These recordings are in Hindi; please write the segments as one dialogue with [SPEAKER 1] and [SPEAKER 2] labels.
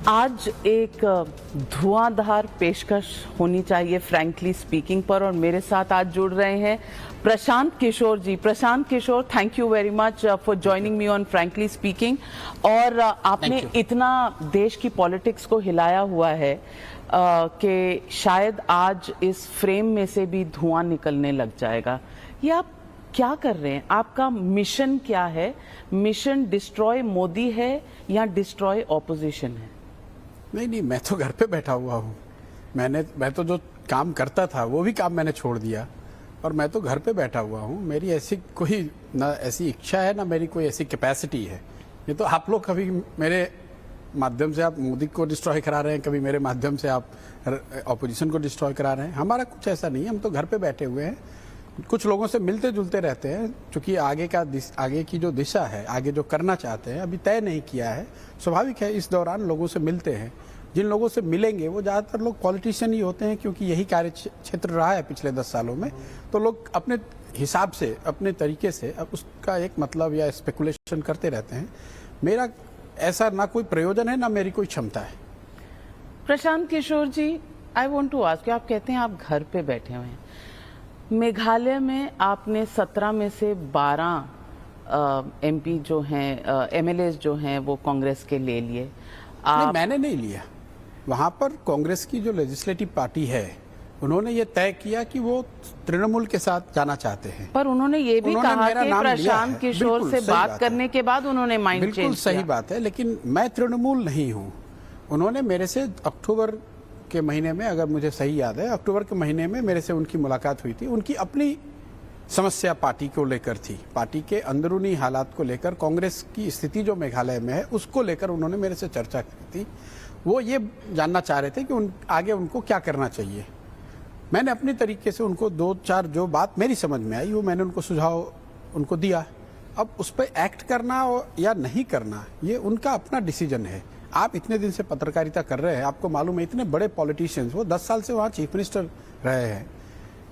[SPEAKER 1] आज एक धुआंधार पेशकश होनी चाहिए फ्रैंकली स्पीकिंग पर, और मेरे साथ आज जुड़ रहे हैं Prashant Kishor ji. Prashant Kishor, thank you very much for joining me on frankly speaking. और आपने इतना देश की पॉलिटिक्स को हिलाया हुआ है कि शायद आज इस फ्रेम में से भी धुआं निकलने लग जाएगा। ये आप क्या कर रहे हैं? आपका मिशन क्या है? मिशन डिस्ट्रॉय मोदी है या डिस्ट्रॉय ऑपोजिशन है?
[SPEAKER 2] नहीं, मैं तो घर पे बैठा हुआ हूँ। मैं तो जो काम करता था वो भी काम मैंने छोड़ दिया और मैं तो घर पे बैठा हुआ हूँ। मेरी ऐसी कोई ना ऐसी इच्छा है ना मेरी कोई ऐसी कैपेसिटी है। ये तो आप लोग कभी मेरे माध्यम से आप मोदी को डिस्ट्रॉय करा रहे हैं, कभी मेरे माध्यम से आप ऑपोजिशन को डिस्ट्रॉय करा रहे हैं। हमारा कुछ ऐसा नहीं है, हम तो घर पे बैठे हुए हैं, कुछ लोगों से मिलते जुलते रहते हैं, क्योंकि आगे की जो दिशा है, आगे जो करना चाहते हैं अभी तय नहीं किया है। स्वाभाविक है इस दौरान लोगों से मिलते हैं। जिन लोगों से मिलेंगे वो ज़्यादातर लोग पॉलिटिशियन ही होते हैं, क्योंकि यही कार्य क्षेत्र रहा है पिछले 10 सालों में। तो लोग अपने हिसाब से, अपने तरीके से अब उसका एक मतलब या स्पेकुलेशन करते रहते हैं। मेरा ऐसा ना कोई प्रयोजन है ना मेरी कोई क्षमता है।
[SPEAKER 1] Prashant Kishor ji, I want to ask you, आप कहते हैं आप घर पे बैठे हुए हैं। मेघालय में आपने 17 में से 12 एमपी जो हैं, एमएलए जो हैं वो कांग्रेस के ले लिए।
[SPEAKER 2] नहीं, मैंने नहीं लिया। वहां पर कांग्रेस की जो लेजिस्लेटिव पार्टी है उन्होंने ये तय किया कि वो तृणमूल के साथ जाना चाहते हैं।
[SPEAKER 1] पर उन्होंने ये भी कहा कि प्रशांत किशोर से बात करने के बाद उन्होंने माइंड चेंज किया।
[SPEAKER 2] बिल्कुल सही बात है, लेकिन मैं तृणमूल नहीं हूँ। उन्होंने मेरे से अक्टूबर के महीने में, अगर मुझे सही याद है, अक्टूबर के महीने में मेरे से उनकी मुलाकात हुई थी। उनकी अपनी समस्या पार्टी को लेकर थी, पार्टी के अंदरूनी हालात को लेकर, कांग्रेस की स्थिति जो मेघालय में है उसको लेकर उन्होंने मेरे से चर्चा की थी। वो ये जानना चाह रहे थे कि आगे उनको क्या करना चाहिए। मैंने अपनी तरीके से उनको 2-4 जो बात मेरी समझ में आई वो मैंने उनको सुझाव उनको दिया। अब उस पर एक्ट करना या नहीं करना ये उनका अपना डिसीजन है। आप इतने दिन से पत्रकारिता कर रहे हैं, आपको मालूम है इतने बड़े पॉलिटिशियंस, वो 10 साल से वहाँ चीफ मिनिस्टर रहे हैं,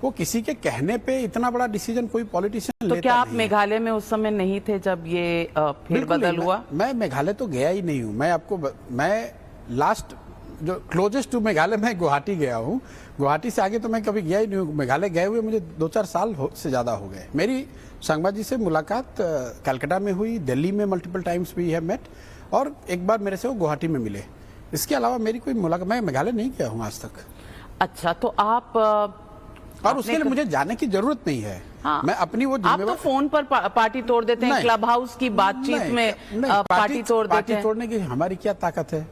[SPEAKER 2] वो किसी के कहने पे इतना बड़ा डिसीजन कोई पॉलिटिशियन लेता नहीं।
[SPEAKER 1] तो क्या आप मेघालय में उस समय नहीं थे जब ये फेरबदल हुआ?
[SPEAKER 2] मैं मेघालय तो गया ही नहीं हूँ। मैं लास्ट जो क्लोजेस्ट टू मेघालय में गुवाहाटी गया हूँ। गुवाहाटी से आगे तो मैं कभी गया ही नहीं हूँ। मेघालय गए हुए मुझे 2-4 साल से ज़्यादा हो गए। मेरी संगमा जी से मुलाकात कलकत्ता में हुई, दिल्ली में multiple times we have met, और एक बार मेरे से वो गुवाहाटी में मिले। इसके अलावा मेरी कोई मुलाकात, मैं मेघालय नहीं गया हूँ आज तक।
[SPEAKER 1] अच्छा, तो आप
[SPEAKER 2] और उसके लिए मुझे जाने की जरूरत नहीं है।
[SPEAKER 1] हाँ,
[SPEAKER 2] मैं अपनी वो
[SPEAKER 1] आप तो फोन पर पार्टी तोड़ देते हैं, क्लब हाउस की बातचीत में पार्टी तोड़ देते हैं।
[SPEAKER 2] पार्टी तोड़ने की हमारी क्या ताकत है?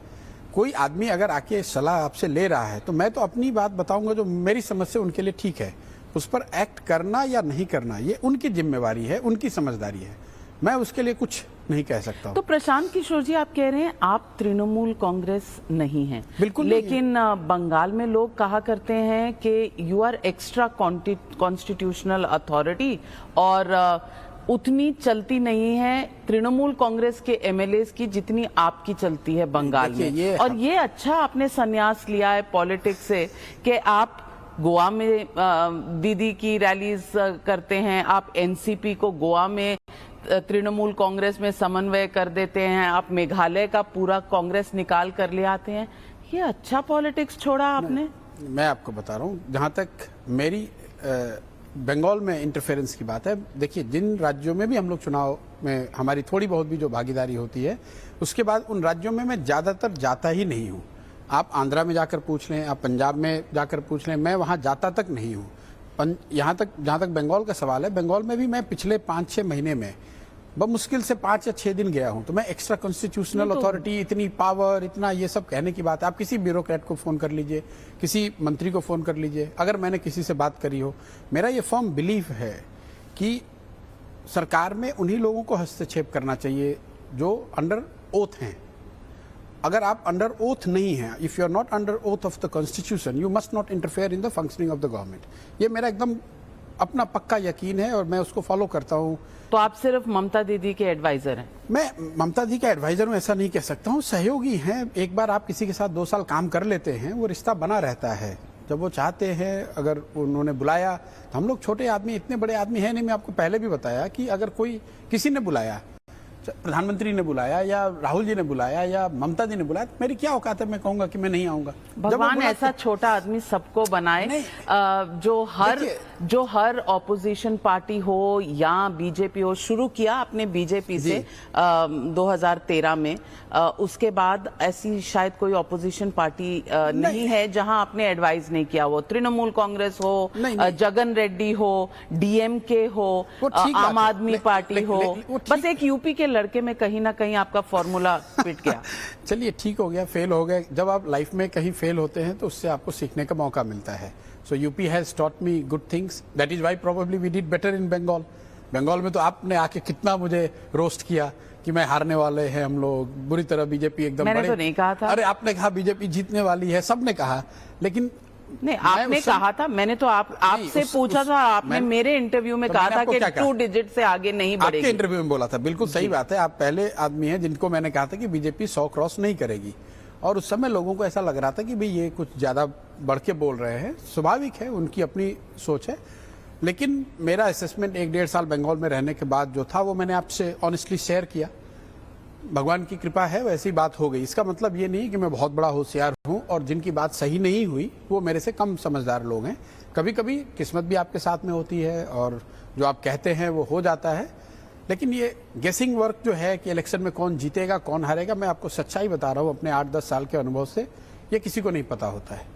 [SPEAKER 2] कोई आदमी अगर आके सलाह आपसे ले रहा है तो मैं तो अपनी बात बताऊंगा जो मेरी समझ से उनके लिए ठीक है। उस पर एक्ट करना या नहीं करना ये उनकी जिम्मेवारी है, उनकी समझदारी है। मैं उसके लिए कुछ नहीं कह सकता हूं।
[SPEAKER 1] तो प्रशांत किशोर जी, आप कह रहे हैं आप तृणमूल कांग्रेस नहीं हैं।
[SPEAKER 2] बिल्कुल।
[SPEAKER 1] लेकिन बंगाल में लोग कहा करते हैं कि you are extra constitutional authority, और उतनी चलती नहीं है तृणमूल कांग्रेस के एमएलए की जितनी आपकी चलती है बंगाल में। और ये अच्छा आपने संन्यास लिया है पॉलिटिक्स से कि आप गोवा में दीदी की रैलीज करते हैं, आप एनसीपी को गोवा में तृणमूल कांग्रेस में समन्वय कर देते हैं, आप मेघालय का पूरा कांग्रेस निकाल कर ले आते हैं। ये अच्छा पॉलिटिक्स छोड़ा आपने।
[SPEAKER 2] मैं आपको बता रहा हूँ, जहाँ तक मेरी बंगाल में इंटरफेरेंस की बात है, देखिए जिन राज्यों में भी हम लोग चुनाव में हमारी थोड़ी बहुत भी जो भागीदारी होती है, उसके बाद उन राज्यों में मैं ज़्यादातर जाता ही नहीं हूँ। आप आंध्रा में जाकर पूछ लें, आप पंजाब में जाकर पूछ लें, मैं वहाँ जाता तक नहीं हूँ। यहाँ तक जहाँ तक बंगाल का सवाल है, बंगाल में भी मैं पिछले 5-6 महीने में मुश्किल से 5 या 6 दिन गया हूं। तो मैं एक्स्ट्रा कॉन्स्टिट्यूशनल अथॉरिटी, इतनी पावर, इतना ये सब कहने की बात है। आप किसी ब्यूरोक्रेट को फोन कर लीजिए, किसी मंत्री को फोन कर लीजिए, अगर मैंने किसी से बात करी हो। मेरा ये फर्म बिलीफ है कि सरकार में उन्हीं लोगों को हस्तक्षेप करना चाहिए जो अंडर ओथ हैं। अगर आप अंडर ओथ नहीं हैं, if you are not under oath of the constitution, you must not interfere in the functioning of the government. ये मेरा एकदम अपना पक्का यकीन है और मैं उसको फॉलो करता हूँ।
[SPEAKER 1] तो आप सिर्फ ममता दीदी के एडवाइजर हैं?
[SPEAKER 2] मैं ममता दी का एडवाइजर हूँ ऐसा नहीं कह सकता हूँ, सहयोगी हैं। एक बार आप किसी के साथ 2 साल काम कर लेते हैं, वो रिश्ता बना रहता है। जब वो चाहते हैं, अगर उन्होंने बुलाया, तो हम लोग छोटे आदमी, इतने बड़े आदमी है नहीं। मैं आपको पहले भी बताया कि अगर कोई किसी ने बुलाया प्रधानमंत्री ने बुलाया या राहुल जी ने बुलाया या ममता जी ने बुलाया, तो मेरी क्या औकात है मैं कहूंगा कि मैं नहीं आऊंगा।
[SPEAKER 1] भगवान ऐसा छोटा आदमी सबको बनाए जो हर ऑपोजिशन पार्टी हो या बीजेपी हो, शुरू किया आपने बीजेपी से 2013 में, उसके बाद ऐसी शायद कोई ऑपोजिशन पार्टी नहीं है जहां आपने एडवाइस नहीं किया। वो तृणमूल कांग्रेस हो, जगन रेड्डी हो, डीएमके हो, आम आदमी पार्टी हो, बस एक यूपी के लड़के में कहीं ना कहीं आपका फॉर्मूला फिट गया।
[SPEAKER 2] चलिए ठीक हो गया, फेल हो गए। जब आप लाइफ में कहीं फेल होते हैं तो उससे आपको सीखने का मौका मिलता है। So UP has taught me good things, that is why probably we did better in Bengal. Bengal में तो आपने आके कितना मुझे रोस्ट किया कि मैं हारने वाले हैं हम लोग, बुरी तरह बीजेपी एकदम।
[SPEAKER 1] मैंने तो नहीं कहा था।
[SPEAKER 2] अरे आपने कहा बीजेपी जीतने वाली है, सबने कहा, लेकिन
[SPEAKER 1] नहीं आपने कहा था, मैंने तो आपसे पूछा था, आपने मेरे इंटरव्यू में कहा था कि 2 डिजिट से आगे नहीं बढ़ेगी।
[SPEAKER 2] आपके इंटरव्यू में बोला था, बिल्कुल सही बात है। आप पहले आदमी हैं जिनको मैंने कहा था कि बीजेपी 100 क्रॉस नहीं करेगी, और उस समय लोगों को ऐसा लग रहा था कि भाई ये कुछ ज्यादा बढ़ के बोल रहे हैं। स्वाभाविक है, उनकी अपनी सोच है, लेकिन मेरा असेसमेंट 1-1.5 साल बंगाल में रहने के बाद जो था वो मैंने आपसे ऑनेस्टली शेयर किया। भगवान की कृपा है, वैसी बात हो गई। इसका मतलब ये नहीं कि मैं बहुत बड़ा होशियार हूं और जिनकी बात सही नहीं हुई वो मेरे से कम समझदार लोग हैं। कभी कभी किस्मत भी आपके साथ में होती है और जो आप कहते हैं वो हो जाता है, लेकिन ये गेसिंग वर्क जो है कि इलेक्शन में कौन जीतेगा कौन हारेगा, मैं आपको सच्चाई बता रहा हूं अपने 8-10 साल के अनुभव से, ये किसी को नहीं पता होता है।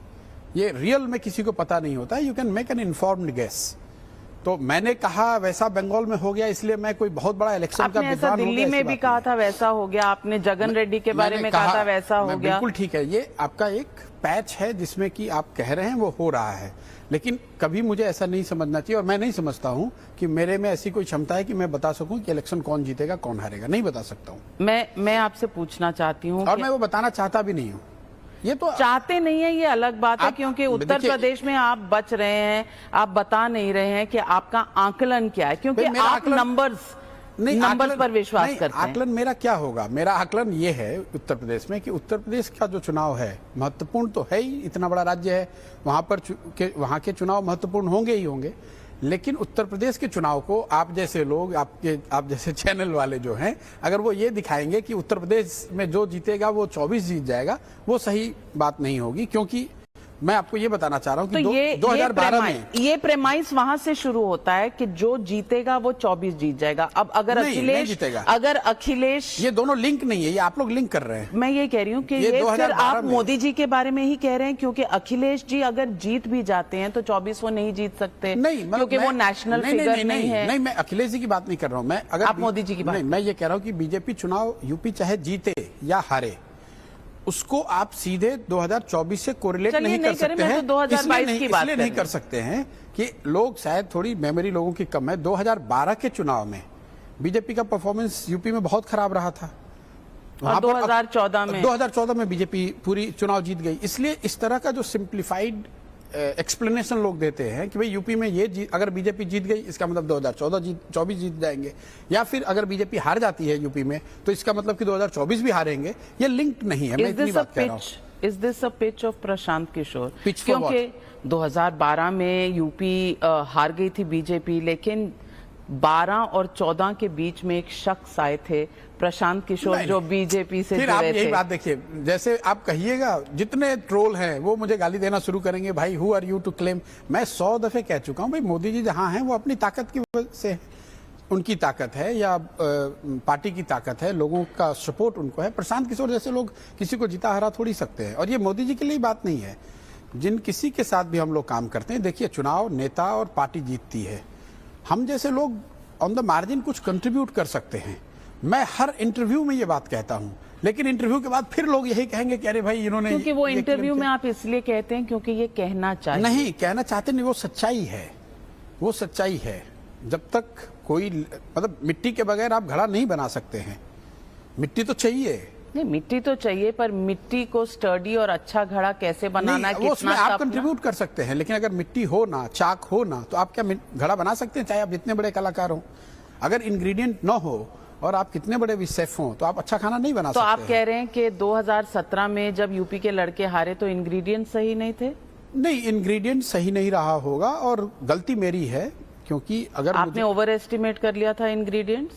[SPEAKER 2] ये रियल में किसी को पता नहीं होता है। You can make an informed guess. तो मैंने कहा वैसा बंगाल में हो गया, इसलिए मैं कोई बहुत बड़ा इलेक्शन का विद्वान हो गया।
[SPEAKER 1] दिल्ली में भी कहा था वैसा हो गया, आपने जगन रेड्डी के बारे में कहा था वैसा हो गया।
[SPEAKER 2] बिल्कुल ठीक है, ये आपका एक पैच है जिसमें कि आप कह रहे हैं वो हो रहा है, लेकिन कभी मुझे ऐसा नहीं समझना चाहिए, और मैं नहीं समझता हूं कि मेरे में ऐसी कोई क्षमता है कि मैं बता सकूं कि इलेक्शन कौन जीतेगा कौन हारेगा। नहीं बता सकता हूं।
[SPEAKER 1] मैं आपसे पूछना चाहती हूँ,
[SPEAKER 2] और मैं वो बताना चाहता भी नहीं हूँ। ये तो
[SPEAKER 1] चाहते नहीं है, ये अलग बात है, क्योंकि उत्तर प्रदेश में आप बच रहे हैं, आप बता नहीं रहे हैं कि आपका आकलन क्या है, क्योंकि आप नंबर्स पर विश्वास करते हैं।
[SPEAKER 2] आकलन मेरा क्या होगा? मेरा आकलन ये है उत्तर प्रदेश में कि उत्तर प्रदेश का जो चुनाव है महत्वपूर्ण तो है ही, इतना बड़ा राज्य है, वहां के चुनाव महत्वपूर्ण होंगे ही होंगे, लेकिन उत्तर प्रदेश के चुनाव को आप जैसे लोग, आप जैसे चैनल वाले जो हैं, अगर वो ये दिखाएंगे कि उत्तर प्रदेश में जो जीतेगा वो 24 जीत जाएगा, वो सही बात नहीं होगी। क्योंकि मैं आपको ये बताना चाह रहा हूँ कि
[SPEAKER 1] तो
[SPEAKER 2] 2012 में
[SPEAKER 1] ये प्रेमाइस वहां से शुरू होता है कि जो जीतेगा वो 24 जीत जाएगा। अब अगर अखिलेश
[SPEAKER 2] ये दोनों लिंक नहीं है, ये आप लोग लिंक कर रहे हैं।
[SPEAKER 1] मैं ये कह रही हूँ कि ये फिर आप मोदी जी के बारे में ही कह रहे हैं, क्योंकि अखिलेश जी अगर जीत भी जाते हैं तो 24 वो नहीं जीत सकते,
[SPEAKER 2] नहीं,
[SPEAKER 1] क्योंकि वो नेशनल फिगर नहीं है।
[SPEAKER 2] नहीं, मैं अखिलेश जी की बात नहीं कर रहा हूँ, मैं अगर
[SPEAKER 1] आप मोदी जी की बात,
[SPEAKER 2] मैं ये कह रहा हूँ कि बीजेपी चुनाव यूपी चाहे जीते या हारे, उसको आप सीधे 2024 से कोरिलेट नहीं कर सकते हैं।
[SPEAKER 1] तो 2022 की बात
[SPEAKER 2] नहीं कर सकते हैं कि लोग, शायद थोड़ी मेमोरी लोगों की कम है, 2012 के चुनाव में बीजेपी का परफॉर्मेंस यूपी में बहुत खराब रहा था।
[SPEAKER 1] और 2014 में बीजेपी पूरी चुनाव जीत गई। इसलिए इस तरह का जो सिंप्लीफाइड एक्सप्लेनेशन लोग देते हैं कि भाई यूपी में ये अगर बीजेपी जीत गई इसका मतलब 2024 जीत जाएंगे, या फिर अगर बीजेपी हार जाती है यूपी में तो इसका मतलब कि 2024 भी हारेंगे, ये लिंक नहीं है। मैं इतनी बात कह रहा हूं। Is this a pitch of Prashant Kishor? क्योंकि 2012 में यूपी हार गई थी बीजेपी, लेकिन 12 और 14 के बीच में एक शख्स आए थे, प्रशांत किशोर, जो बीजेपी से जुड़े थे।
[SPEAKER 2] आप यही बात देखिए, जैसे आप कहिएगा, जितने ट्रोल हैं वो मुझे गाली देना शुरू करेंगे, भाई who are you to claim. मैं 100 दफे कह चुका हूं, भाई मोदी जी जहां हैं वो अपनी ताकत की वजह से, उनकी ताकत है या पार्टी की ताकत है, लोगों का सपोर्ट उनको है। प्रशांत किशोर जैसे लोग किसी को जीता हरा थोड़ी सकते हैं, और ये मोदी जी के लिए बात नहीं है, जिन किसी के साथ भी हम लोग काम करते हैं। देखिए, चुनाव नेता और पार्टी जीतती है, हम जैसे लोग ऑन द मार्जिन कुछ कंट्रीब्यूट कर सकते हैं। मैं हर इंटरव्यू में ये बात कहता हूं, लेकिन इंटरव्यू के बाद फिर लोग यही कहेंगे कि अरे भाई इन्होंने,
[SPEAKER 1] क्योंकि वो इंटरव्यू में आप इसलिए कहते हैं क्योंकि ये कहना चाहिए।
[SPEAKER 2] नहीं कहना चाहते नहीं, वो सच्चाई है, वो सच्चाई है। जब तक कोई, मतलब मिट्टी के बगैर आप घड़ा नहीं बना सकते हैं, मिट्टी तो चाहिए।
[SPEAKER 1] नहीं, मिट्टी तो चाहिए, पर मिट्टी को स्टर्डी और अच्छा घड़ा कैसे बनाना है,
[SPEAKER 2] उसमें आप कंट्रीब्यूट कर सकते हैं, लेकिन अगर मिट्टी हो ना, चाक हो ना, तो आप क्या घड़ा बना सकते हैं? चाहे आप जितने बड़े कलाकार हो, अगर इंग्रेडिएंट ना हो और आप कितने बड़े भी शेफ हो तो आप अच्छा खाना नहीं बना सकते।
[SPEAKER 1] तो आप कह रहे हैं कि 2017 में जब यूपी के लड़के हारे तो इंग्रेडिएंट सही नहीं थे?
[SPEAKER 2] नहीं, इंग्रेडिएंट सही नहीं रहा होगा, और गलती मेरी है, क्योंकि अगर
[SPEAKER 1] आपने ओवर एस्टिमेट कर लिया था इंग्रेडिएंट्स।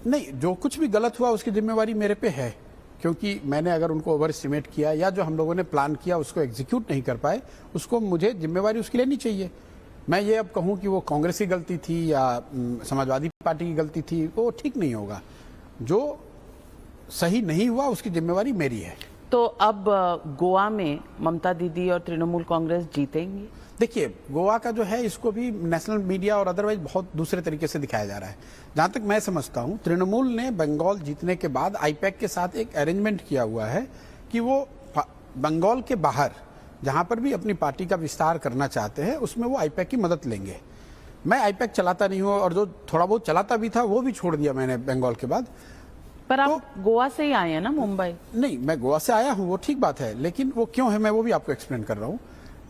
[SPEAKER 2] नहीं, जो कुछ भी गलत हुआ उसकी जिम्मेवारी मेरे पे है, क्योंकि मैंने अगर उनको ओवर एस्टिमेट किया या जो हम लोगों ने प्लान किया उसको एग्जीक्यूट नहीं कर पाए, उसको मुझे जिम्मेवारी उसकी लेनी चाहिए। मैं ये अब कहूं कि वो कांग्रेस की गलती थी या समाजवादी पार्टी की गलती थी, वो ठीक नहीं होगा। जो सही नहीं हुआ उसकी जिम्मेवारी मेरी है।
[SPEAKER 1] तो अब गोवा में ममता दीदी और तृणमूल कांग्रेस जीतेंगी?
[SPEAKER 2] देखिए, गोवा का जो है इसको भी नेशनल मीडिया और अदरवाइज बहुत दूसरे तरीके से दिखाया जा रहा है। जहां तक मैं समझता हूं, तृणमूल ने बंगाल जीतने के बाद आईपैक के साथ एक अरेंजमेंट किया हुआ है कि वो बंगाल के बाहर जहां पर भी अपनी पार्टी का विस्तार करना चाहते हैं उसमें वो आईपैक की मदद लेंगे। मैं आईपैक चलाता नहीं हूं, और जो थोड़ा बहुत चलाता भी था वो भी छोड़ दिया मैंने बंगाल के बाद।
[SPEAKER 1] पर आप गोवा से ही आए हैं ना, मुंबई?
[SPEAKER 2] नहीं, मैं गोवा से आया हूं, वो ठीक बात है, लेकिन वो क्यों है मैं वो भी आपको एक्सप्लेन कर रहा हूं।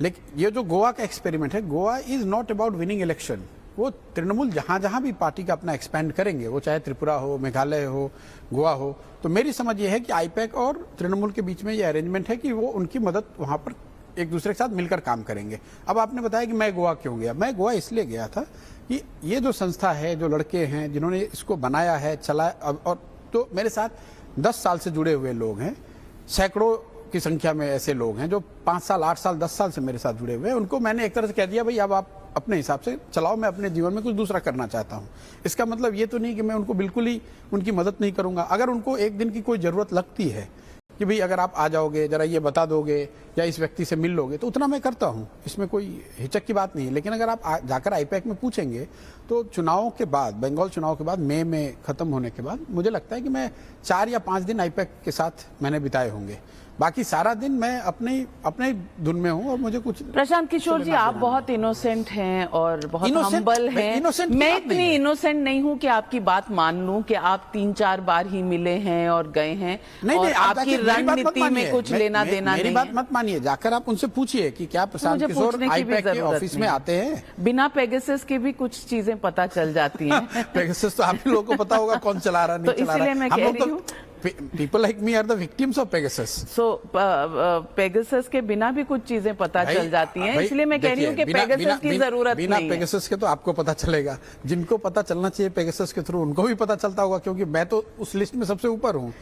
[SPEAKER 2] लेकिन ये जो गोवा का एक्सपेरिमेंट है, Goa is not about winning election. वो तृणमूल जहां जहां भी पार्टी का अपना एक्सपेंड करेंगे, वो चाहे त्रिपुरा हो, मेघालय हो, गोवा हो, तो मेरी समझ ये है कि आईपैक और तृणमूल के बीच में ये अरेंजमेंट है कि वो उनकी मदद वहां पर एक दूसरे के साथ मिलकर काम करेंगे। अब आपने बताया कि मैं गोवा क्यों गया। मैं गोवा इसलिए गया था कि ये जो संस्था है, जो लड़के हैं जिन्होंने इसको बनाया है, चलाया, और तो मेरे साथ 10 साल से जुड़े हुए लोग हैं, सैकड़ों की संख्या में ऐसे लोग हैं जो 5 साल, 8 साल, 10 साल से मेरे साथ जुड़े हुए हैं। उनको मैंने एक तरह से कह दिया, भाई अब आप अपने हिसाब से चलाओ, मैं अपने जीवन में कुछ दूसरा करना चाहता हूं। इसका मतलब ये तो नहीं कि मैं उनको बिल्कुल ही उनकी मदद नहीं करूंगा। अगर उनको एक दिन की कोई जरूरत लगती है कि भाई अगर आप आ जाओगे, जरा ये बता दोगे या इस व्यक्ति से मिल लोगे, तो उतना मैं करता हूं, इसमें कोई हिचक की बात नहीं है। लेकिन अगर आप जाकर आईपैक में पूछेंगे तो चुनाव के बाद, बंगाल चुनाव के बाद, मई में खत्म होने के बाद, मुझे लगता है कि मैं 4 या 5 दिन आईपैक के साथ मैंने बिताए होंगे। बाकी सारा दिन मैं अपने धुन में हूं और मुझे कुछ।
[SPEAKER 1] प्रशांत किशोर जी, आप बहुत इनोसेंट हैं और बहुत हम्बल हैं। मैं इतनी इनोसेंट नहीं हूं कि आपकी बात मान लूं कि आप 3-4 बार ही मिले हैं और गए हैं, और आपकी रणनीति में कुछ लेना देना नहीं।
[SPEAKER 2] मेरी बात मत मानिए, जाकर आप उनसे पूछिए कि क्या प्रशांत किशोर आईपैक के ऑफिस में आते हैं।
[SPEAKER 1] बिना पेगासस के भी कुछ चीजें पता चल जाती हैं।
[SPEAKER 2] पेगासस तो आप ही लोगों को पता होगा कौन चला रहा, नहीं चला रहा।
[SPEAKER 1] इसलिए मैं कह रही हूं,
[SPEAKER 2] people like me are the victims of Pegasus.
[SPEAKER 1] So Pegasus के बिना भी कुछ चीजें पता चल जाती हैं, इसलिए मैं कह रही हूँ कि Pegasus की जरूरत नहीं है।
[SPEAKER 2] बिना Pegasus के तो आपको पता चलेगा। जिनको पता चलना चाहिए Pegasus के थ्रू, उनको भी पता चलता होगा, क्योंकि मैं तो उस लिस्ट में सबसे ऊपर हूँ।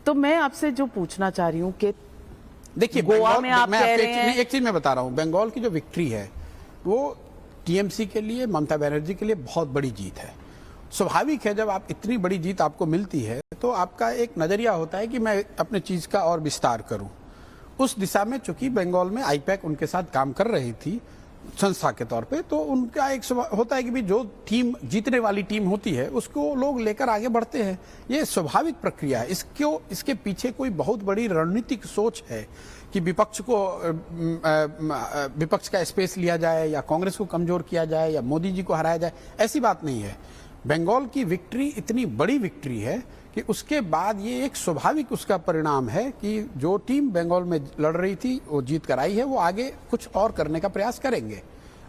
[SPEAKER 1] तो मैं आपसे जो पूछना चाह रही हूँ कि
[SPEAKER 2] देखिए,
[SPEAKER 1] गोवा में आप कह रहे हैं,
[SPEAKER 2] एक चीज मैं बता रहा हूँ, बंगाल की जो विक्ट्री है वो टीएमसी के लिए, ममता बनर्जी के लिए बहुत बड़ी जीत है। स्वाभाविक है, जब आप इतनी बड़ी जीत आपको मिलती है तो आपका एक नजरिया होता है कि मैं अपने चीज का और विस्तार करूं। उस दिशा में चूंकि बंगाल में आईपैक उनके साथ काम कर रही थी संस्था के तौर पे, तो उनका एक होता है कि भी जो टीम जीतने वाली टीम होती है उसको लोग लेकर आगे बढ़ते हैं। ये स्वाभाविक प्रक्रिया है। इसके पीछे कोई बहुत बड़ी रणनीतिक सोच है कि विपक्ष का स्पेस लिया जाए या कांग्रेस को कमजोर किया जाए या मोदी जी को हराया जाए, ऐसी बात नहीं है। बंगाल की विक्ट्री इतनी बड़ी विक्ट्री है कि उसके बाद ये एक स्वाभाविक उसका परिणाम है कि जो टीम बंगाल में लड़ रही थी वो जीत कर आई है, वो आगे कुछ और करने का प्रयास करेंगे।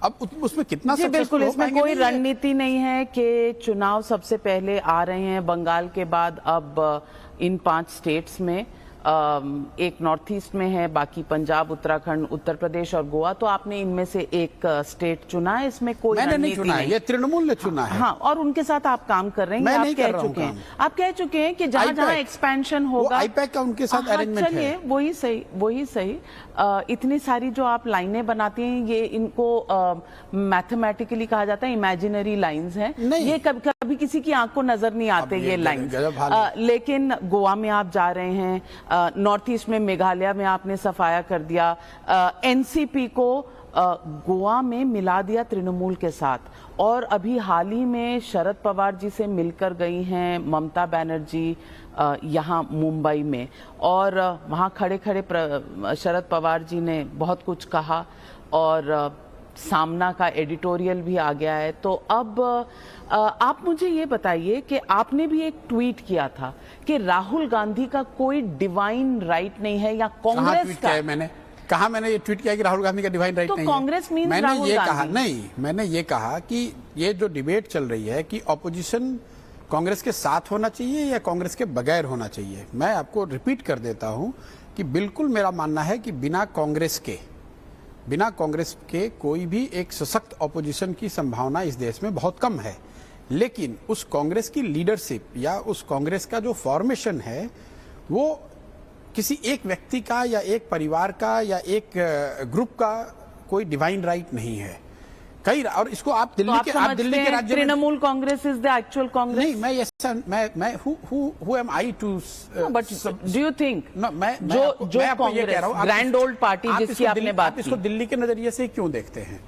[SPEAKER 2] अब उसमें कितना
[SPEAKER 1] जी बिल्कुल, इसमें कोई रणनीति नहीं है कि चुनाव सबसे पहले आ रहे हैं बंगाल के बाद। अब इन 5 स्टेट्स में एक नॉर्थ ईस्ट में है, बाकी पंजाब, उत्तराखंड, उत्तर प्रदेश और गोवा। तो आपने इनमें से एक स्टेट चुना है, इसमें कोई
[SPEAKER 2] मैंने नहीं चुना है, ये तृणमूल ने चुना है।
[SPEAKER 1] हाँ, और उनके साथ आप काम कर रहे हैं।
[SPEAKER 2] मैं
[SPEAKER 1] आप
[SPEAKER 2] नहीं
[SPEAKER 1] कह
[SPEAKER 2] कर
[SPEAKER 1] चुके हैं, आप कह चुके हैं कि जहां जहां एक्सपेंशन होगा,
[SPEAKER 2] आईपैक का उनके साथ अरेंजमेंट है।
[SPEAKER 1] चलिए, वही सही। इतनी सारी जो आप लाइनें बनाती हैं, ये इनको मैथमेटिकली कहा जाता है इमेजिनरी लाइंस हैं। ये कभी किसी की आंख को नजर नहीं आते ये लाइंस। लेकिन गोवा में आप जा रहे हैं, नॉर्थ ईस्ट में मेघालय में आपने सफाया कर दिया, एनसीपी को गोवा में मिला दिया तृणमूल के साथ, और अभी हाल ही में शरद पवार जी से मिलकर गई हैं ममता बनर्जी यहाँ मुंबई में, और वहाँ खड़े खड़े शरद पवार जी ने बहुत कुछ कहा और सामना का एडिटोरियल भी आ गया है। तो अब आप मुझे ये बताइए कि आपने भी एक ट्वीट किया था कि राहुल गांधी का कोई डिवाइन राइट नहीं है, या कांग्रेस का।
[SPEAKER 2] मैंने ये ट्वीट किया कि राहुल गांधी का डिवाइन राइट नहीं है।
[SPEAKER 1] कांग्रेस मीन्स
[SPEAKER 2] मैंने
[SPEAKER 1] राहुल
[SPEAKER 2] ये
[SPEAKER 1] गांधी।
[SPEAKER 2] कहा नहीं, मैंने ये कहा कि ये जो डिबेट चल रही है कि ऑपोजिशन कांग्रेस के साथ होना चाहिए या कांग्रेस के बगैर होना चाहिए, मैं आपको रिपीट कर देता हूं कि बिल्कुल मेरा मानना है कि बिना कांग्रेस के कोई भी एक सशक्त ऑपोजिशन की संभावना इस देश में बहुत कम है। लेकिन उस कांग्रेस की लीडरशिप या उस कांग्रेस का जो फॉर्मेशन है वो किसी एक व्यक्ति का या एक परिवार का या एक ग्रुप का कोई डिवाइन राइट नहीं है। कई और इसको आप
[SPEAKER 1] तो
[SPEAKER 2] दिल्ली के राज्य में
[SPEAKER 1] Trinamool Congress is the actual Congress?
[SPEAKER 2] नहीं, मैं ऐसा मैं who am I to
[SPEAKER 1] but do you think
[SPEAKER 2] जो
[SPEAKER 1] कांग्रेस ग्रैंड ओल्ड पार्टी जिसकी आपने बात की,
[SPEAKER 2] इसको दिल्ली के नजरिए से क्यों देखते हैं?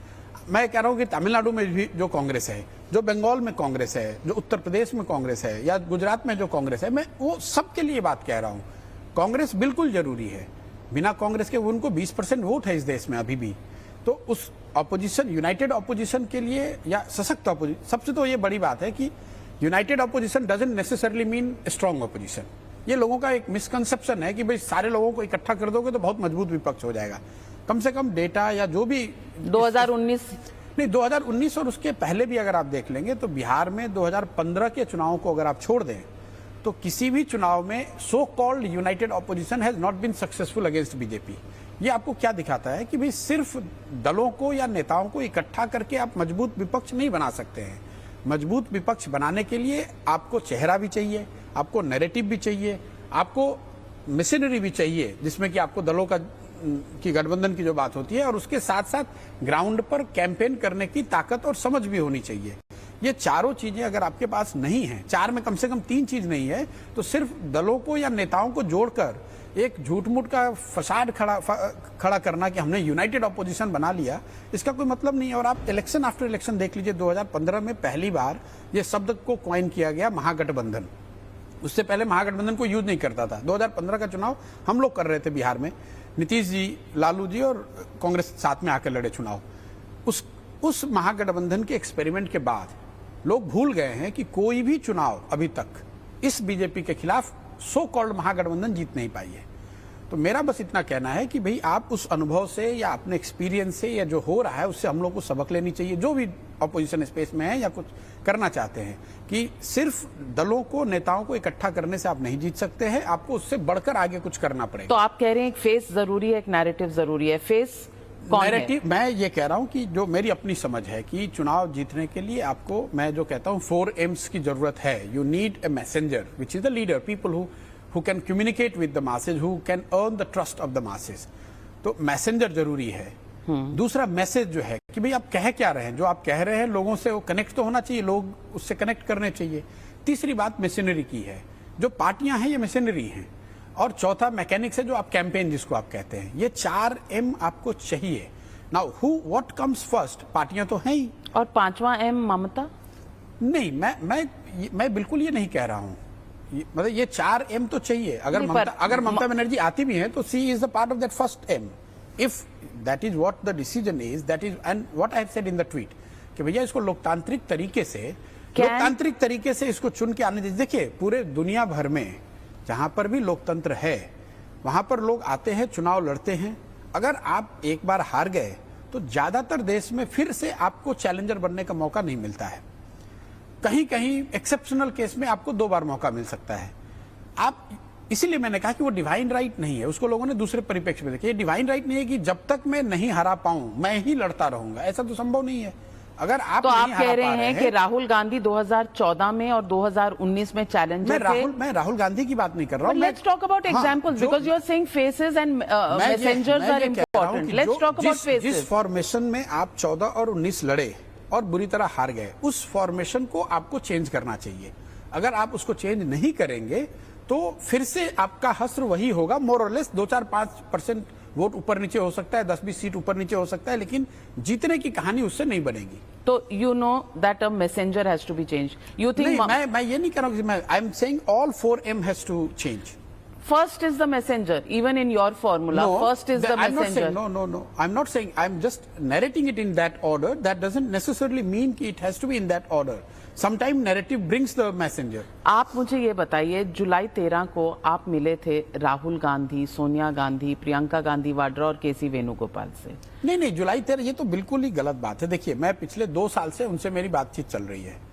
[SPEAKER 2] मैं कह रहा हूं कि तमिलनाडु में भी जो कांग्रेस है, जो बंगाल में कांग्रेस है, जो उत्तर प्रदेश में कांग्रेस है या गुजरात में जो कांग्रेस है, मैं वो सबके लिए बात कह रहा हूं। कांग्रेस बिल्कुल जरूरी है। बिना कांग्रेस के उनको 20% वोट है इस देश में अभी भी। तो उस ऑपोजिशन, यूनाइटेड ऑपोजिशन के लिए या सशक्त ऑपोजिशन, सबसे तो ये बड़ी बात है कि United opposition doesn't necessarily mean strong opposition. ये लोगों का एक मिसकंसेप्शन है कि भाई सारे लोगों को इकट्ठा कर दोगे तो बहुत मजबूत विपक्ष हो जाएगा। कम से कम डेटा या जो भी 2019 और उसके पहले भी अगर आप देख लेंगे तो बिहार में 2015 के चुनावों को अगर आप छोड़ दें तो किसी भी चुनाव में so called united opposition has not been successful against BJP. ये आपको क्या दिखाता है कि भाई सिर्फ दलों को या नेताओं को इकट्ठा करके आप मजबूत विपक्ष नहीं बना सकते हैं। मजबूत विपक्ष बनाने के लिए आपको चेहरा भी चाहिए, आपको नैरेटिव भी चाहिए, आपको मशीनरी भी चाहिए जिसमें कि आपको दलों की गठबंधन की जो बात होती है और उसके साथ साथ ग्राउंड पर कैंपेन करने की ताकत और समझ भी होनी चाहिए। ये चारों चीजें अगर आपके पास नहीं है, चार में कम से कम 3 चीज नहीं है, तो सिर्फ दलों को या नेताओं को जोड़कर एक झूठ मूठ का फसाद खड़ा करना कि हमने यूनाइटेड ऑपोजिशन बना लिया, इसका कोई मतलब नहीं है। और आप इलेक्शन आफ्टर इलेक्शन देख लीजिए, 2015 में पहली बार ये शब्द को कॉइन किया गया महागठबंधन। उससे पहले महागठबंधन को यूज नहीं करता था। 2015 का चुनाव हम लोग कर रहे थे बिहार में, नीतीश जी, लालू जी और कांग्रेस साथ में आकर लड़े चुनाव। उस महागठबंधन के एक्सपेरिमेंट के बाद लोग भूल गए हैं कि कोई भी चुनाव अभी तक इस बीजेपी के खिलाफ सो कॉल्ड महागठबंधन जीत नहीं पाई है। तो मेरा बस इतना कहना है कि भाई आप उस अनुभव से या अपने एक्सपीरियंस से या जो हो रहा है उससे हम लोग को सबक लेनी चाहिए, जो भी ऑपोजिशन स्पेस में है या कुछ करना चाहते हैं, कि सिर्फ दलों को, नेताओं को इकट्ठा करने से आप नहीं जीत सकते हैं, आपको उससे बढ़कर आगे कुछ करना पड़ेगा।
[SPEAKER 1] तो आप कह रहे हैं एक फेस जरूरी है, एक नैरेटिव जरूरी है। फेस
[SPEAKER 2] नैरेटिव, मैं ये कह रहा हूं कि जो मेरी अपनी समझ है कि चुनाव जीतने के लिए आपको, मैं जो कहता हूं 4 M's की जरूरत है। You need a messenger which is the leader, people who can communicate with the masses, who can earn the trust of the masses। तो मैसेंजर जरूरी है। दूसरा मैसेज जो है कि भाई आप कह क्या रहे हैं, जो आप कह रहे हैं लोगों से वो कनेक्ट तो होना चाहिए, लोग उससे कनेक्ट करने चाहिए। तीसरी बात मशीनरी की है, जो पार्टियां हैं ये मशीनरी हैं। और चौथा मैकेनिक्स है, जो आप कैंपेन जिसको आप कहते हैं। ये 4 M आपको चाहिए। नाउ व्हाट कम्स फर्स्ट, पार्टियां तो हैं ही।
[SPEAKER 1] और 5वां M ममता?
[SPEAKER 2] नहीं, मैं बिल्कुल ये नहीं कह रहा हूं। मतलब ये 4 M तो चाहिए। अगर ममता बनर्जी आती भी हैं तो see is the part of that first M। If that is what the decision is, that is end what I have said in the tweet कि भैया इसको लोकतांत्रिक तरीके से इसको चुन के आने दीजिए। देखिए पूरे दुनिया भर में जहां पर भी लोकतंत्र है वहां पर लोग आते हैं, चुनाव लड़ते हैं। अगर आप एक बार हार गए तो ज्यादातर देश में फिर से आपको चैलेंजर बनने का मौका नहीं मिलता है। कहीं कहीं एक्सेप्शनल केस में आपको 2 बार मौका मिल सकता है। आप, इसीलिए मैंने कहा कि वो डिवाइन राइट नहीं है। उसको लोगों ने दूसरे परिप्रेक्ष्य में देखा। ये डिवाइन राइट नहीं है कि जब तक मैं नहीं हरा पाऊं मैं ही लड़ता रहूंगा, ऐसा तो संभव नहीं है। अगर आप
[SPEAKER 1] तो आप कह रहे हैं कि राहुल गांधी 2014 में और 2019 में चैलेंजर थे।
[SPEAKER 2] मैं राहुल गांधी की बात नहीं कर रहा हूं।
[SPEAKER 1] Let's talk about examples, because you are saying faces and messengers are important. Let's talk about faces.
[SPEAKER 2] जिस फॉर्मेशन में आप 14 और 19 लड़े और बुरी तरह हार गए, उस फॉर्मेशन को आपको चेंज करना चाहिए। अगर आप उसको चेंज नहीं करेंगे तो फिर से आपका हश्र वही होगा, मोर और लेस 2-4-5% वोट ऊपर नीचे हो सकता है, 10-20 सीट ऊपर नीचे हो सकता है, लेकिन जीतने की कहानी उससे नहीं बनेगी।
[SPEAKER 1] तो you know that a messenger has to be change. You think?
[SPEAKER 2] मैं ये नहीं कह रहा हूं, I am saying all 4 M has to change.
[SPEAKER 1] First is the messenger, even in your formula.
[SPEAKER 2] No,
[SPEAKER 1] first is the messenger.
[SPEAKER 2] No. I'm not saying. I'm just narrating it in that order. That doesn't necessarily mean कि it has to be in that order. Sometimes narrative brings the messenger.
[SPEAKER 1] आप मुझे ये बताइए, जुलाई 13 को आप मिले थे राहुल गांधी, सोनिया गांधी, प्रियंका गांधी वाड्रा और केसी वेणुगोपाल से।
[SPEAKER 2] नहीं, जुलाई 13 ये तो बिल्कुल ही गलत बात है। देखिए, मैं पिछले 2 साल से उनसे मेरी बातचीत चल रही है।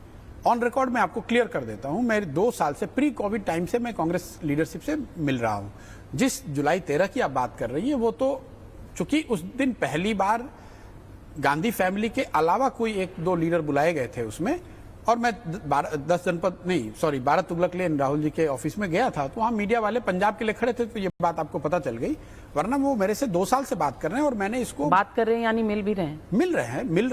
[SPEAKER 2] ऑन रिकॉर्ड मैं आपको क्लियर कर देता हूं, मैं 2 साल से प्री कोविड टाइम से मैं कांग्रेस लीडरशिप से मिल रहा हूं। जिस जुलाई 13 की आप बात कर रही हैं वो तो चूंकि उस दिन पहली बार गांधी फैमिली के अलावा कोई 1-2 लीडर बुलाए गए थे उसमें, और मैं 12 तुगलक लेन राहुल जी के ऑफिस में गया था, तो वहाँ मीडिया वाले पंजाब के लिए खड़े थे, तो ये बात आपको पता चल गई। वरना वो मेरे से 2 साल से बात कर रहे हैं और मैंने इसको
[SPEAKER 1] बात कर रहे हैं यानी मिल भी रहे हैं।
[SPEAKER 2] मिल रहे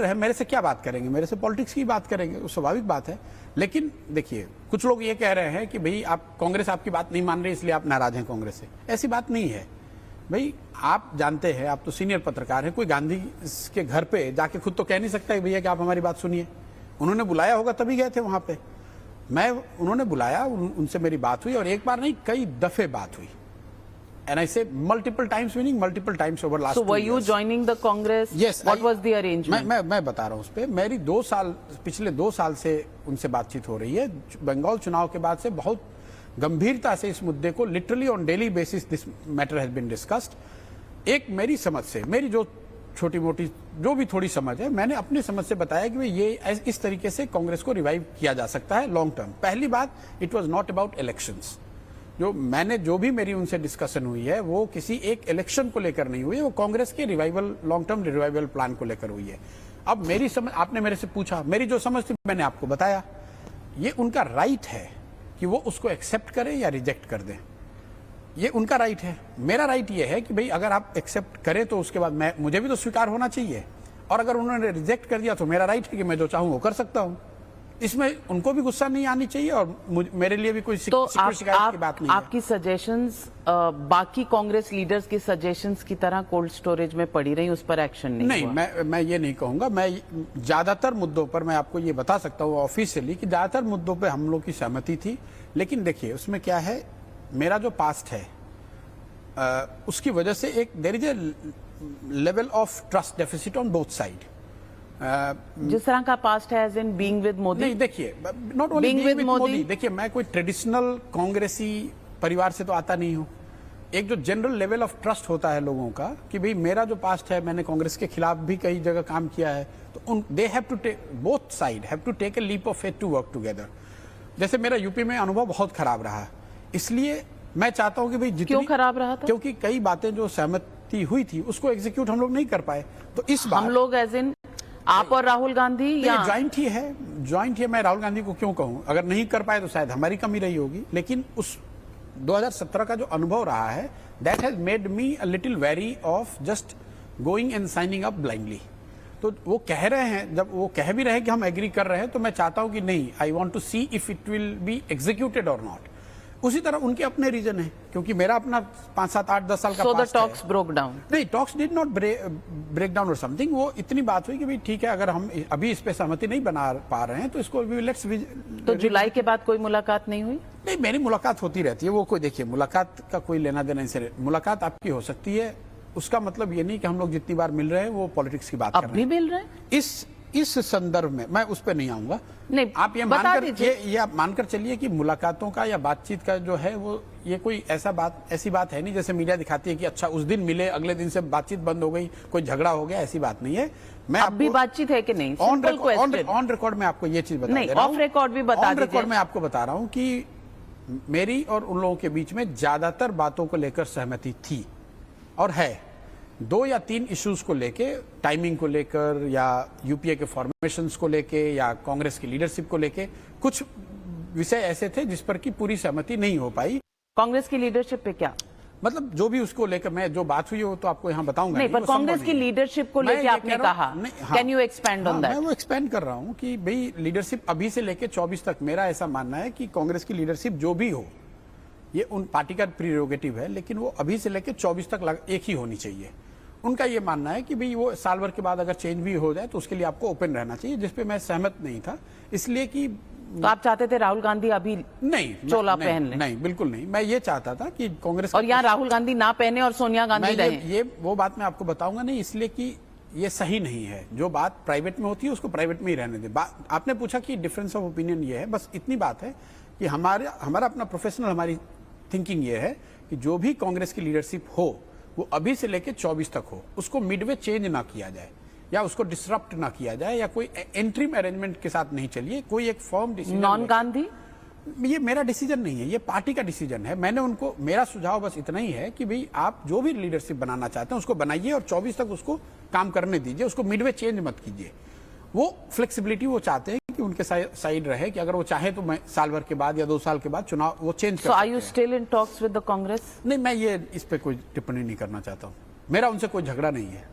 [SPEAKER 2] हैं। मेरे से क्या बात करेंगे? मेरे से पॉलिटिक्स की बात करेंगे, वो स्वाभाविक बात है। लेकिन देखिए, कुछ लोग ये कह रहे हैं कि भाई आप कांग्रेस आपकी बात नहीं मान रही इसलिए आप नाराज हैं कांग्रेस से। ऐसी बात नहीं है भाई। आप जानते हैं, आप तो सीनियर पत्रकार हैं, कोई गांधी के घर पे जाके खुद तो कह नहीं सकता भैया कि आप हमारी बात सुनिए। उन्होंने बुलाया होगा तभी गए थे वहां पे। उन्होंने बुलाया, उनसे मेरी बात हुई और एक बार नहीं कई दफे बात हुई। And I say multiple times, meaning multiple times over last 2 years.
[SPEAKER 1] So were you joining the Congress?
[SPEAKER 2] Yes.
[SPEAKER 1] What was the arrangement?
[SPEAKER 2] मैं बता रहा हूँ उस पे। मेरी पिछले 2 साल से उनसे बातचीत हो रही है। बंगाल चुनाव के बाद से बहुत गंभीरता से इस मुद्दे को literally on daily basis this matter has been discussed. एक मेरी समझ से, मेरी जो छोटी मोटी जो भी थोड़ी समझ है, मैंने अपनी समझ से बताया कि ये इस तरीके से कांग्रेस को रिवाइव किया जा सकता है लॉन्ग टर्म। पहली बात, it was not about elections. जो भी मेरी उनसे डिस्कशन हुई है वो किसी एक इलेक्शन को लेकर नहीं हुई है, वो कांग्रेस के revival, long term revival plan को लेकर हुई है। अब मेरी समझ, आपने मेरे से पूछा, मेरी जो समझ थी मैंने आपको बताया। ये उनका राइट है कि वो उसको एक्सेप्ट करें या रिजेक्ट कर दें, ये उनका राइट है। मेरा राइट ये है कि भाई अगर आप एक्सेप्ट करें तो उसके बाद मुझे भी तो स्वीकार होना चाहिए, और अगर उन्होंने रिजेक्ट कर दिया तो मेरा राइट है कि मैं जो चाहूं वो कर सकता हूं। इसमें उनको भी गुस्सा नहीं आनी चाहिए और मेरे लिए भी कोई शिकायत की बात नहीं है।
[SPEAKER 1] आपकी सजेशंस बाकी कांग्रेस लीडर्स की सजेशंस की तरह कोल्ड स्टोरेज में पड़ी रही, उस पर एक्शन नहीं हुआ?
[SPEAKER 2] मैं ये नहीं कहूंगा। मैं ज्यादातर मुद्दों पर मैं आपको ये बता सकता हूँ ऑफिशियली कि ज्यादातर मुद्दों पर हम लोग की सहमति थी। लेकिन देखिए उसमें क्या है, मेरा जो पास्ट है उसकी वजह से एक there is a level of trust deficit on both side.
[SPEAKER 1] जिस तरह का पास्ट है as in being with Modi?
[SPEAKER 2] नहीं, देखिए, not only being with Modi. देखिए, मैं कोई ट्रेडिशनल कांग्रेसी परिवार से तो आता नहीं हूं। एक जो जनरल लेवल ऑफ ट्रस्ट होता है लोगों का कि भाई मेरा जो पास्ट है, मैंने कांग्रेस के खिलाफ भी कई जगह काम किया है, तो they have to take, both side have to take a leap of faith to work together. जैसे मेरा यूपी में अनुभव बहुत खराब रहा, इसलिए मैं चाहता हूं कि भाई
[SPEAKER 1] क्यों खराब रहा था?
[SPEAKER 2] क्योंकि कई बातें जो सहमति हुई थी उसको एग्जीक्यूट हम लोग नहीं कर पाए। तो इस बार
[SPEAKER 1] हम लोग एज इन आप और राहुल गांधी या
[SPEAKER 2] ज्वाइंट ही है। मैं राहुल गांधी को क्यों कहूं? अगर नहीं कर पाए तो शायद हमारी कमी रही होगी। लेकिन उस 2017 का जो अनुभव रहा है, that has made me a little very of just going and signing up blindly. तो वो कह रहे हैं, जब वो कह भी रहे हैं कि हम एग्री कर रहे हैं, तो मैं चाहता हूं कि नहीं, I want to see if it will be executed और नॉट। उसी तरह उनके अपने रीजन है, क्योंकि मेरा अपना 5, 7, 8, 10 साल का
[SPEAKER 1] So the talks broke down?
[SPEAKER 2] नहीं, talks did not break down और समथिंग। वो इतनी बात हुई कि भाई ठीक है, अगर हम अभी इस पे सहमति नहीं बना पा रहे हैं तो इसको लेट्स।
[SPEAKER 1] तो जुलाई के बाद कोई मुलाकात नहीं हुई?
[SPEAKER 2] नहीं, मेरी मुलाकात होती रहती है। वो कोई, देखिए, मुलाकात का कोई लेना देना नहीं। मुलाकात आपकी हो सकती है, उसका मतलब ये नहीं कि हम लोग जितनी बार मिल रहे हैं वो पॉलिटिक्स की बात कर रहे हैं।
[SPEAKER 1] अब भी मिल रहे हैं?
[SPEAKER 2] इस संदर्भ में मैं उस पर नहीं आऊंगा।
[SPEAKER 1] नहीं,
[SPEAKER 2] आप ये मानकर चलिए कि मुलाकातों का या बातचीत का जो है वो ये कोई ऐसी बात है नहीं जैसे मीडिया दिखाती है कि अच्छा उस दिन मिले, अगले दिन से बातचीत बंद हो गई, कोई झगड़ा हो गया। ऐसी बात नहीं है। मैं
[SPEAKER 1] अब भी बातचीत है कि नहीं?
[SPEAKER 2] ऑन रिकॉर्ड में आपको ये चीज बता
[SPEAKER 1] नहीं, ऑफ रिकॉर्ड भी बता दीजिए।
[SPEAKER 2] ऑन रिकॉर्ड में आपको बता रहा हूँ कि मेरी और उन लोगों के बीच में ज्यादातर बातों को लेकर सहमति थी और है। 2 या 3 इश्यूज को लेके, टाइमिंग को लेकर या यूपीए के फॉर्मेशंस को लेके या कांग्रेस की लीडरशिप को लेके, कुछ विषय ऐसे थे जिस पर की पूरी सहमति नहीं हो पाई।
[SPEAKER 1] कांग्रेस की लीडरशिप पे क्या
[SPEAKER 2] मतलब जो भी उसको लेकर मैं जो बात हुई हो तो आपको यहाँ बताऊंगा।
[SPEAKER 1] नहीं, पर कांग्रेस की लीडरशिप को लेकर आपने कहा, can you expand on that?
[SPEAKER 2] मैं वो एक्सपेंड कर रहा हूँ कि भाई लीडरशिप अभी से लेके 24 तक, मेरा ऐसा मानना है कि कांग्रेस की लीडरशिप जो भी हो, ये उन पार्टी का प्रीरोगेटिव है, लेकिन वो अभी से लेके 24 तक एक ही होनी चाहिए। उनका ये मानना है कि भाई वो साल भर के बाद अगर चेंज भी हो जाए तो उसके लिए आपको ओपन रहना चाहिए, जिसपे मैं सहमत नहीं था। इसलिए कि
[SPEAKER 1] तो आप चाहते थे राहुल गांधी अभी
[SPEAKER 2] नहीं
[SPEAKER 1] चोला पहन ले?
[SPEAKER 2] नहीं, बिल्कुल नहीं। मैं ये चाहता था कि कांग्रेस
[SPEAKER 1] और यहाँ राहुल गांधी ना पहने और सोनिया गांधी रहे।
[SPEAKER 2] ये वो बात मैं आपको बताऊंगा नहीं, इसलिए कि ये सही नहीं है। जो बात प्राइवेट में होती है उसको प्राइवेट में ही रहने दे। आपने पूछा कि डिफरेंस ऑफ ओपिनियन ये है, बस इतनी बात है कि हमारा अपना प्रोफेशनल, हमारी थिंकिंग ये है कि जो भी कांग्रेस की लीडरशिप हो वो अभी से लेके 24 तक हो, उसको मिडवे चेंज ना किया जाए या उसको डिसरप्ट ना किया जाए या कोई एंट्रीम अरेंजमेंट के साथ नहीं चलिए। कोई एक फर्म डिसीजन,
[SPEAKER 1] नॉन गांधी,
[SPEAKER 2] ये मेरा डिसीजन नहीं है, ये पार्टी का डिसीजन है। मैंने उनको, मेरा सुझाव बस इतना ही है कि भाई आप जो भी लीडरशिप बनाना चाहते हैं उसको बनाइए और 24 तक उसको काम करने दीजिए, उसको मिडवे चेंज मत कीजिए। वो फ्लेक्सिबिलिटी वो चाहते हैं कि कि उनके साइड रहे कि अगर वो चाहे तो मैं साल भर के बाद या 2 साल के बाद चुनाव वो चेंज कर
[SPEAKER 1] So are
[SPEAKER 2] सकते
[SPEAKER 1] you
[SPEAKER 2] हैं।
[SPEAKER 1] still in talks with the Congress?
[SPEAKER 2] नहीं, मैं ये इस पे कोई टिप्पणी नहीं करना चाहता हूँ। मेरा उनसे कोई झगड़ा नहीं है।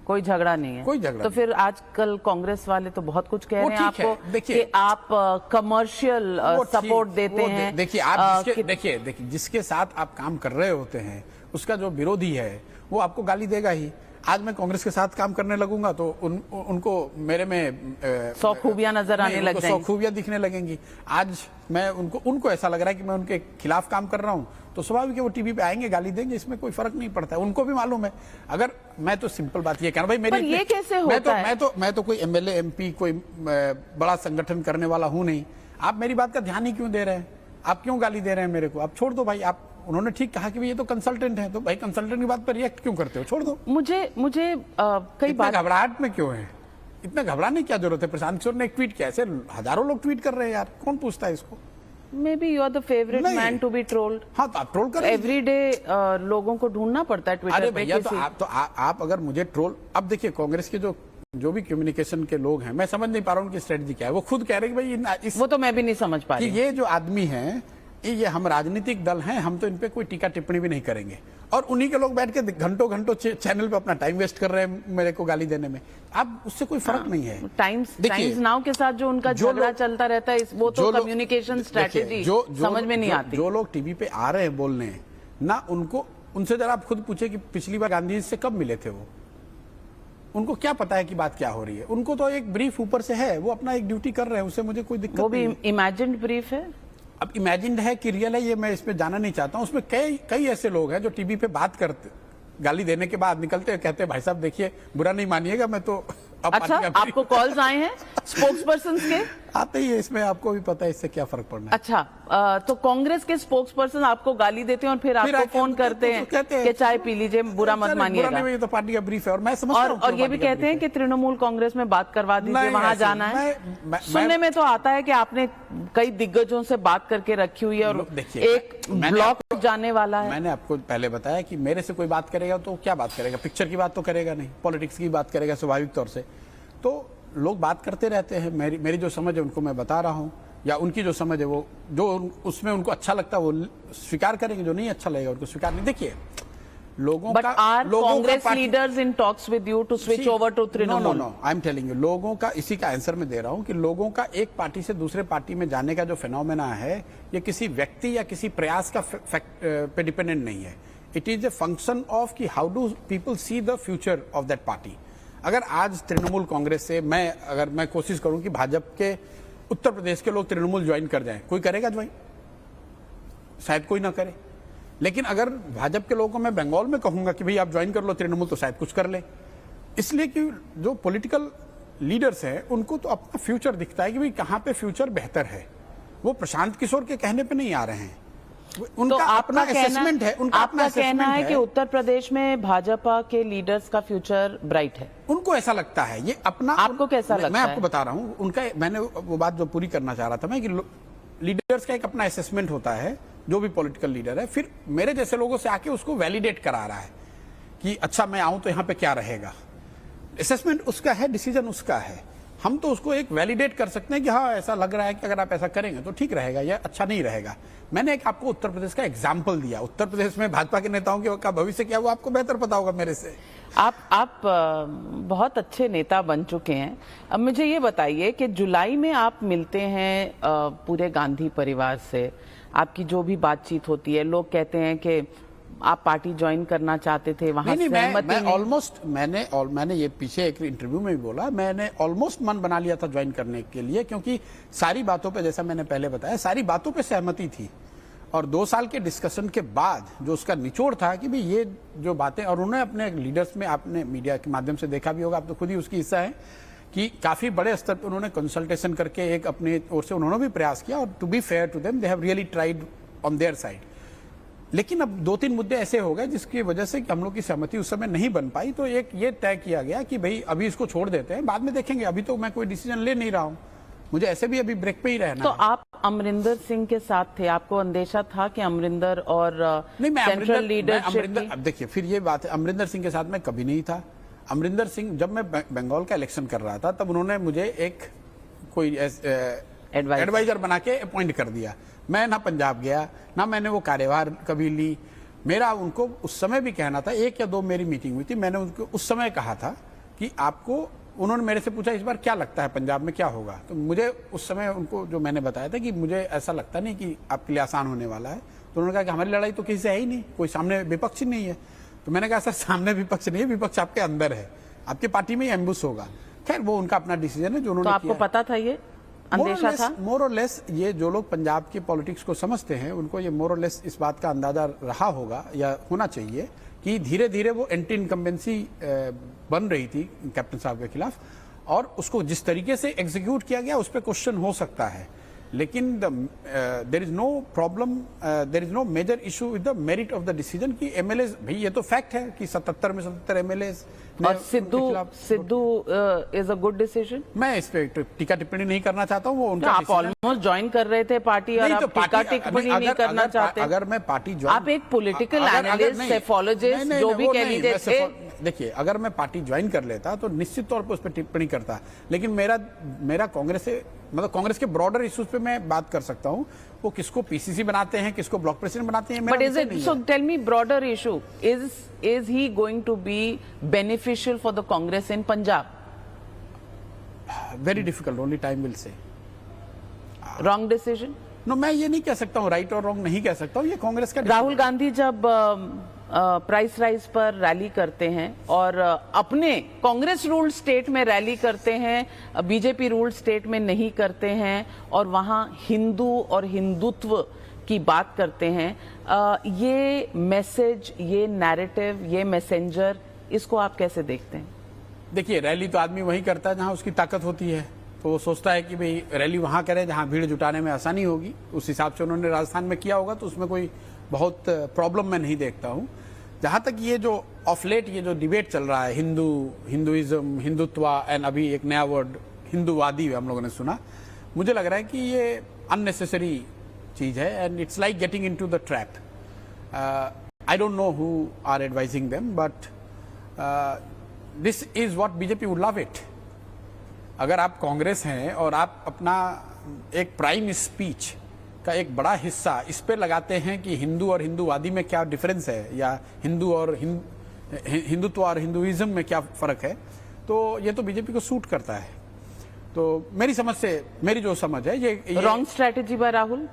[SPEAKER 1] कोई झगड़ा नहीं है।
[SPEAKER 2] कोई झगड़ा
[SPEAKER 1] तो
[SPEAKER 2] नहीं।
[SPEAKER 1] फिर आजकल कांग्रेस वाले तो बहुत कुछ कह
[SPEAKER 2] वो
[SPEAKER 1] रहे हैं
[SPEAKER 2] ठीक है,
[SPEAKER 1] आपको
[SPEAKER 2] देखिए,
[SPEAKER 1] कि आप कमर्शियल
[SPEAKER 2] वो
[SPEAKER 1] सपोर्ट
[SPEAKER 2] ठीक-
[SPEAKER 1] देते
[SPEAKER 2] वो
[SPEAKER 1] हैं।
[SPEAKER 2] देखिए, आप देखिए जिसके साथ आप काम कर रहे होते हैं उसका जो विरोधी है वो आपको गाली देगा ही। आज मैं कांग्रेस के साथ काम करने लगूंगा तो उनको मेरे में
[SPEAKER 1] 100 खूबियां नजर आने लग
[SPEAKER 2] 100
[SPEAKER 1] जाएंगी।
[SPEAKER 2] खूबियां दिखने लगेंगी। आज मैं उनको ऐसा लग रहा है कि मैं उनके खिलाफ काम कर रहा हूं तो स्वाभाविक है वो टीवी पे आएंगे, गाली देंगे, इसमें कोई फर्क नहीं पड़ता है। उनको भी मालूम है। अगर मैं तो सिंपल बात ये कहना भाई मेरी
[SPEAKER 1] पर ये कैसे होता है?
[SPEAKER 2] मैं तो कोई एमएलए एमपी कोई बड़ा संगठन करने वाला हूं नहीं। आप मेरी बात का ध्यान ही क्यों दे रहे हैं? आप क्यों गाली दे रहे हैं मेरे को? आप छोड़ दो भाई। आप उन्होंने ठीक कहा कि भाई ये तो कंसल्टेंट है, तो भाई कंसल्टेंट की बात पर रिएक्ट क्यों करते हो? छोड़ दो।
[SPEAKER 1] मुझे कई
[SPEAKER 2] इतना
[SPEAKER 1] बात
[SPEAKER 2] घबराहट में क्यों है? इतना घबराने की क्या जरूरत है? प्रशांत किशोर ने एक ट्वीट किया, ऐसे हजारों लोग ट्वीट कर रहे हैं यार, कौन पूछता है इसको?
[SPEAKER 1] Maybe you are the favourite
[SPEAKER 2] नहीं।
[SPEAKER 1] Man to be trolled.
[SPEAKER 2] हाँ तो आप ट्रोल करें।
[SPEAKER 1] एवरी डे लोगों को ढूंढना पड़ता है ट्विटर
[SPEAKER 2] अरे
[SPEAKER 1] पे
[SPEAKER 2] भैया
[SPEAKER 1] किसी।
[SPEAKER 2] आप अगर मुझे ट्रोल, अब देखिए कांग्रेस के जो भी कम्युनिकेशन के लोग हैं, मैं समझ नहीं पा रहा हूँ उनकी स्ट्रेटजी क्या है। वो खुद कह रहे हैं कि भाई
[SPEAKER 1] वो तो मैं भी नहीं समझ पा
[SPEAKER 2] कि
[SPEAKER 1] रही।
[SPEAKER 2] ये जो आदमी हैं ये हम राजनीतिक दल हैं, हम तो इन पे कोई टीका टिप्पणी भी नहीं करेंगे। और उन्हीं के लोग बैठ के घंटों चैनल पे अपना टाइम वेस्ट कर रहे हैं मेरे को गाली देने में। अब उससे कोई फर्क नहीं है।
[SPEAKER 1] टाइम्स नाउ के साथ जो उनका झगड़ा चलता रहता है वो तो कम्युनिकेशन स्ट्रेटेजी समझ में नहीं आती।
[SPEAKER 2] जो लोग टीवी पे आ रहे हैं बोलने ना, उनसे जरा आप खुद पूछे कि पिछली बार गांधी जी से कब मिले थे वो? उनको क्या पता है कि बात क्या हो रही है? उनको तो एक ब्रीफ ऊपर से है, वो अपना एक ड्यूटी कर रहे हैं, उससे मुझे कोई दिक्कत
[SPEAKER 1] वो भी
[SPEAKER 2] नहीं है।
[SPEAKER 1] इमेजिन्ड ब्रीफ है।
[SPEAKER 2] अब इमेजिन्ड है कि रियल है ये मैं इसमें जाना नहीं चाहता हूं। उसमें कई ऐसे लोग हैं जो टीवी पे बात करते, गाली देने के बाद निकलते हैं, कहते हैं भाई साहब देखिए बुरा नहीं मानिएगा, मैं तो अब
[SPEAKER 1] अच्छा, आपको कॉल्स आए हैं स्पोक्सपर्सन के?
[SPEAKER 2] आते ही है, इसमें आपको भी पता है इससे क्या फर्क पड़ना है।
[SPEAKER 1] अच्छा, तो कांग्रेस के स्पोक्सपर्सन आपको गाली देते हैं और फिर आपको
[SPEAKER 2] आके
[SPEAKER 1] फोन करते हैं कि चाय पी लीजिए, बुरा मत मानिएगा।
[SPEAKER 2] ये तो पार्टी का ब्रीफ है और मैं समझता हूं
[SPEAKER 1] और ये भी कहते हैं कि तृणमूल कांग्रेस में बात करवा दीजिए, वहां जाना है। सुनने में तो आता है कि आपने कई दिग्गजों से बात करके रखी हुई है और एक ब्लॉक जाने वाला है।
[SPEAKER 2] मैंने आपको पहले बताया कि मेरे से कोई बात करेगा तो क्या बात करेगा? पिक्चर की बात तो करेगा नहीं, पॉलिटिक्स की बात करेगा स्वाभाविक तौर से। तो लोग बात करते रहते हैं, मेरी जो समझ है उनको मैं बता रहा हूं, या उनकी जो समझ है वो जो उसमें उनको अच्छा लगता है वो स्वीकार करेंगे, जो नहीं अच्छा लगेगा उनको स्वीकार नहीं। देखिए लोगों
[SPEAKER 1] But
[SPEAKER 2] का
[SPEAKER 1] are
[SPEAKER 2] लोगों
[SPEAKER 1] Congress
[SPEAKER 2] का
[SPEAKER 1] leaders in talks with you to switch over to Trinamool?
[SPEAKER 2] No I am telling you, लोगों का इसी का आंसर मैं दे रहा हूं कि लोगों का एक पार्टी से दूसरे पार्टी में जाने का जो फिनोमेना है ये किसी व्यक्ति या किसी प्रयास का पे डिपेंडेंट नहीं है। It is a function of कि how do people see the future of that party. अगर आज तृणमूल कांग्रेस से अगर मैं कोशिश करूं कि भाजपा के उत्तर प्रदेश के लोग तृणमूल ज्वाइन कर जाएं, कोई करेगा ज्वाइन? शायद कोई ना करे। लेकिन अगर भाजपा के लोगों को मैं बंगाल में कहूंगा कि भाई आप ज्वाइन कर लो तृणमूल, तो शायद कुछ कर ले। इसलिए कि जो पॉलिटिकल लीडर्स हैं उनको तो अपना फ्यूचर दिखता है कि भाई कहां पे फ्यूचर बेहतर है। वो प्रशांत किशोर के कहने पे नहीं आ रहे हैं, उनका
[SPEAKER 1] तो
[SPEAKER 2] अपना असेसमेंट है। उनका अपना
[SPEAKER 1] आपका कहना है
[SPEAKER 2] assessment
[SPEAKER 1] कि उत्तर प्रदेश में भाजपा के लीडर्स का फ्यूचर ब्राइट है।
[SPEAKER 2] उनको ऐसा लगता है। ये अपना
[SPEAKER 1] आपको कैसा लगता
[SPEAKER 2] मैं
[SPEAKER 1] है?
[SPEAKER 2] आपको बता रहा हूं उनका, मैंने वो बात जो पूरी करना चाह रहा था मैं कि लीडर्स का एक अपना असेसमेंट होता है, जो भी पॉलिटिकल लीडर है, फिर मेरे जैसे लोगों से आके उसको वैलिडेट करा रहा है कि अच्छा मैं आऊं तो यहां पे क्या रहेगा। असेसमेंट उसका है, डिसीजन उसका है। हम तो उसको एक वैलिडेट कर सकते हैं कि हाँ ऐसा लग रहा है कि अगर आप ऐसा करेंगे तो ठीक रहेगा या अच्छा नहीं रहेगा। मैंने एक आपको उत्तर प्रदेश का एग्जाम्पल दिया। उत्तर प्रदेश में भाजपा के नेताओं का भविष्य क्या, वो आपको बेहतर पता होगा मेरे से।
[SPEAKER 1] आप बहुत अच्छे नेता बन चुके हैं। अब मुझे ये बताइए कि जुलाई में आप मिलते हैं पूरे गांधी परिवार से, आपकी जो भी बातचीत होती है, लोग कहते हैं कि आप पार्टी ज्वाइन करना चाहते थे, वहां
[SPEAKER 2] मैंने ये पीछे एक इंटरव्यू में भी बोला, मैंने ऑलमोस्ट मन बना लिया था ज्वाइन करने के लिए, क्योंकि सारी बातों पे, जैसा मैंने पहले बताया, सारी बातों पे सहमति थी। और 2 साल के डिस्कशन के बाद जो उसका निचोड़ था कि भाई ये जो बातें, और उन्होंने अपने लीडर्स में, आपने मीडिया के माध्यम से देखा भी होगा, आप तो खुद ही उसकी हिस्सा है, कि काफी बड़े स्तर पर उन्होंने कंसल्टेशन करके एक अपने ओर से उन्होंने भी प्रयास किया। और to be fair to them, they have really tried on their side. लेकिन अब 2-3 मुद्दे ऐसे हो गए जिसकी वजह से हम लोग की सहमति उस समय नहीं बन पाई। तो एक ये तय किया गया कि भाई अभी इसको छोड़ देते हैं, बाद में देखेंगे। अभी तो मैं कोई डिसीजन ले नहीं रहा हूं, मुझे ऐसे भी अभी ब्रेक पे ही रहना
[SPEAKER 1] तो
[SPEAKER 2] है।
[SPEAKER 1] आप अमरिंदर सिंह के साथ थे, आपको अंदेशा था कि अमरिंदर और सेंट्रल लीडरशिप?
[SPEAKER 2] अब देखिए फिर ये बात है, अमरिंदर सिंह के साथ मैं कभी नहीं था। अमरिंदर सिंह, जब मैं बंगाल का इलेक्शन कर रहा था, तब उन्होंने मुझे एक कोई एडवाइजर बना के अपॉइंट कर दिया। मैं ना पंजाब गया, ना मैंने वो कार्यभार कभी ली। मेरा उनको उस समय भी कहना था, 1 या 2 मेरी मीटिंग हुई थी, मैंने उनको उस समय कहा था कि आपको, उन्होंने मेरे से पूछा इस बार क्या लगता है पंजाब में क्या होगा, तो मुझे उस समय उनको जो मैंने बताया था कि मुझे ऐसा लगता नहीं कि आपके लिए आसान होने वाला है। तो उन्होंने कहा कि हमारी लड़ाई तो किसी से है ही नहीं, कोई सामने विपक्ष ही नहीं है। तो मैंने कहा सर सामने विपक्ष नहीं है, विपक्ष आपके अंदर है, आपके पार्टी में ही एम्बुश होगा। खैर वो उनका अपना डिसीजन है जो उन्होंने
[SPEAKER 1] तो आपको पता था, ये अंदेशा था?
[SPEAKER 2] मोर और लेस ये जो लोग पंजाब के पॉलिटिक्स को समझते हैं उनको ये मोर और लेस इस बात का अंदाजा रहा होगा या होना चाहिए कि धीरे धीरे वो एंटी इनकम्बेंसी बन रही थी कैप्टन साहब के खिलाफ, और उसको जिस तरीके से एग्जीक्यूट किया गया उस पर क्वेश्चन हो सकता है, लेकिन there is no problem, there is no major issue with the merit of the decision कि एमएलए, भाई ये तो फैक्ट है कि 77 में 77 एमएलए।
[SPEAKER 1] और Sidhu is a good decision.
[SPEAKER 2] मैं इस पे टीका टिप्पणी नहीं करना चाहता हूँ, वो उनका
[SPEAKER 1] आप ऑलमोस्ट ज्वाइन कर रहे थे पार्टी और आप टीका टिप्पणी नहीं करना चाहते।
[SPEAKER 2] अगर मैं पार्टी ज्वाइन,
[SPEAKER 1] आप एक पॉलिटिकल एनालिस्ट, सेफोलॉजिस्ट जो भी कह लीजिए थे।
[SPEAKER 2] देखिए अगर मैं पार्टी ज्वाइन कर लेता तो निश्चित तौर पर उस पर टिप्पणी करता, लेकिन मेरा कांग्रेस से, मतलब कांग्रेस के ब्रॉडर इश्यूज पे मैं बात कर सकता हूँ। वो किसको पीसीसी बनाते हैं, किसको ब्लॉक प्रेसिडेंट बनाते हैं,
[SPEAKER 1] but is it, so tell me broader issue, is he going to be beneficial for the Congress in Punjab?
[SPEAKER 2] Very difficult, only time will say.
[SPEAKER 1] Wrong decision?
[SPEAKER 2] No, मैं ये नहीं कह सकता हूँ, राइट और रॉन्ग नहीं कह सकता हूँ, ये कांग्रेस का।
[SPEAKER 1] राहुल गांधी जब प्राइस राइज पर रैली करते हैं और अपने कांग्रेस रूल्ड स्टेट में रैली करते हैं, बीजेपी रूल्ड स्टेट में नहीं करते हैं, और वहां हिंदू और हिंदुत्व की बात करते हैं, ये मैसेज, ये नैरेटिव, ये मैसेंजर, इसको आप कैसे देखते हैं?
[SPEAKER 2] देखिए रैली तो आदमी वही करता है जहां उसकी ताकत होती है, तो वो सोचता है कि भाई रैली वहां करे जहां भीड़ जुटाने में आसानी होगी। उस हिसाब से उन्होंने राजस्थान में किया होगा, तो उसमें कोई बहुत प्रॉब्लम मैं नहीं देखता हूं। जहां तक ये जो ऑफ लेट ये जो डिबेट चल रहा है, हिंदुइज्म, हिंदुत्व, एंड अभी एक नया वर्ड हिंदूवादी हम लोगों ने सुना, मुझे लग रहा है कि ये अननेसेसरी चीज है, and it's like getting into the trap. I don't know who are advising them, but this is what BJP would love it. अगर आप कांग्रेस हैं और आप अपना एक प्राइम स्पीच का एक बड़ा हिस्सा इस पे लगाते हैं कि हिंदू और हिंदूवादी में क्या डिफरेंस है, या हिंदू और हिंदुत्व और हिंदुइज्म में क्या फर्क है, तो ये तो बीजेपी को सूट करता है। तो मेरी समझ से, मेरी जो समझ है, ये
[SPEAKER 1] रॉन्ग स्ट्रेटेजी बाय राहुल।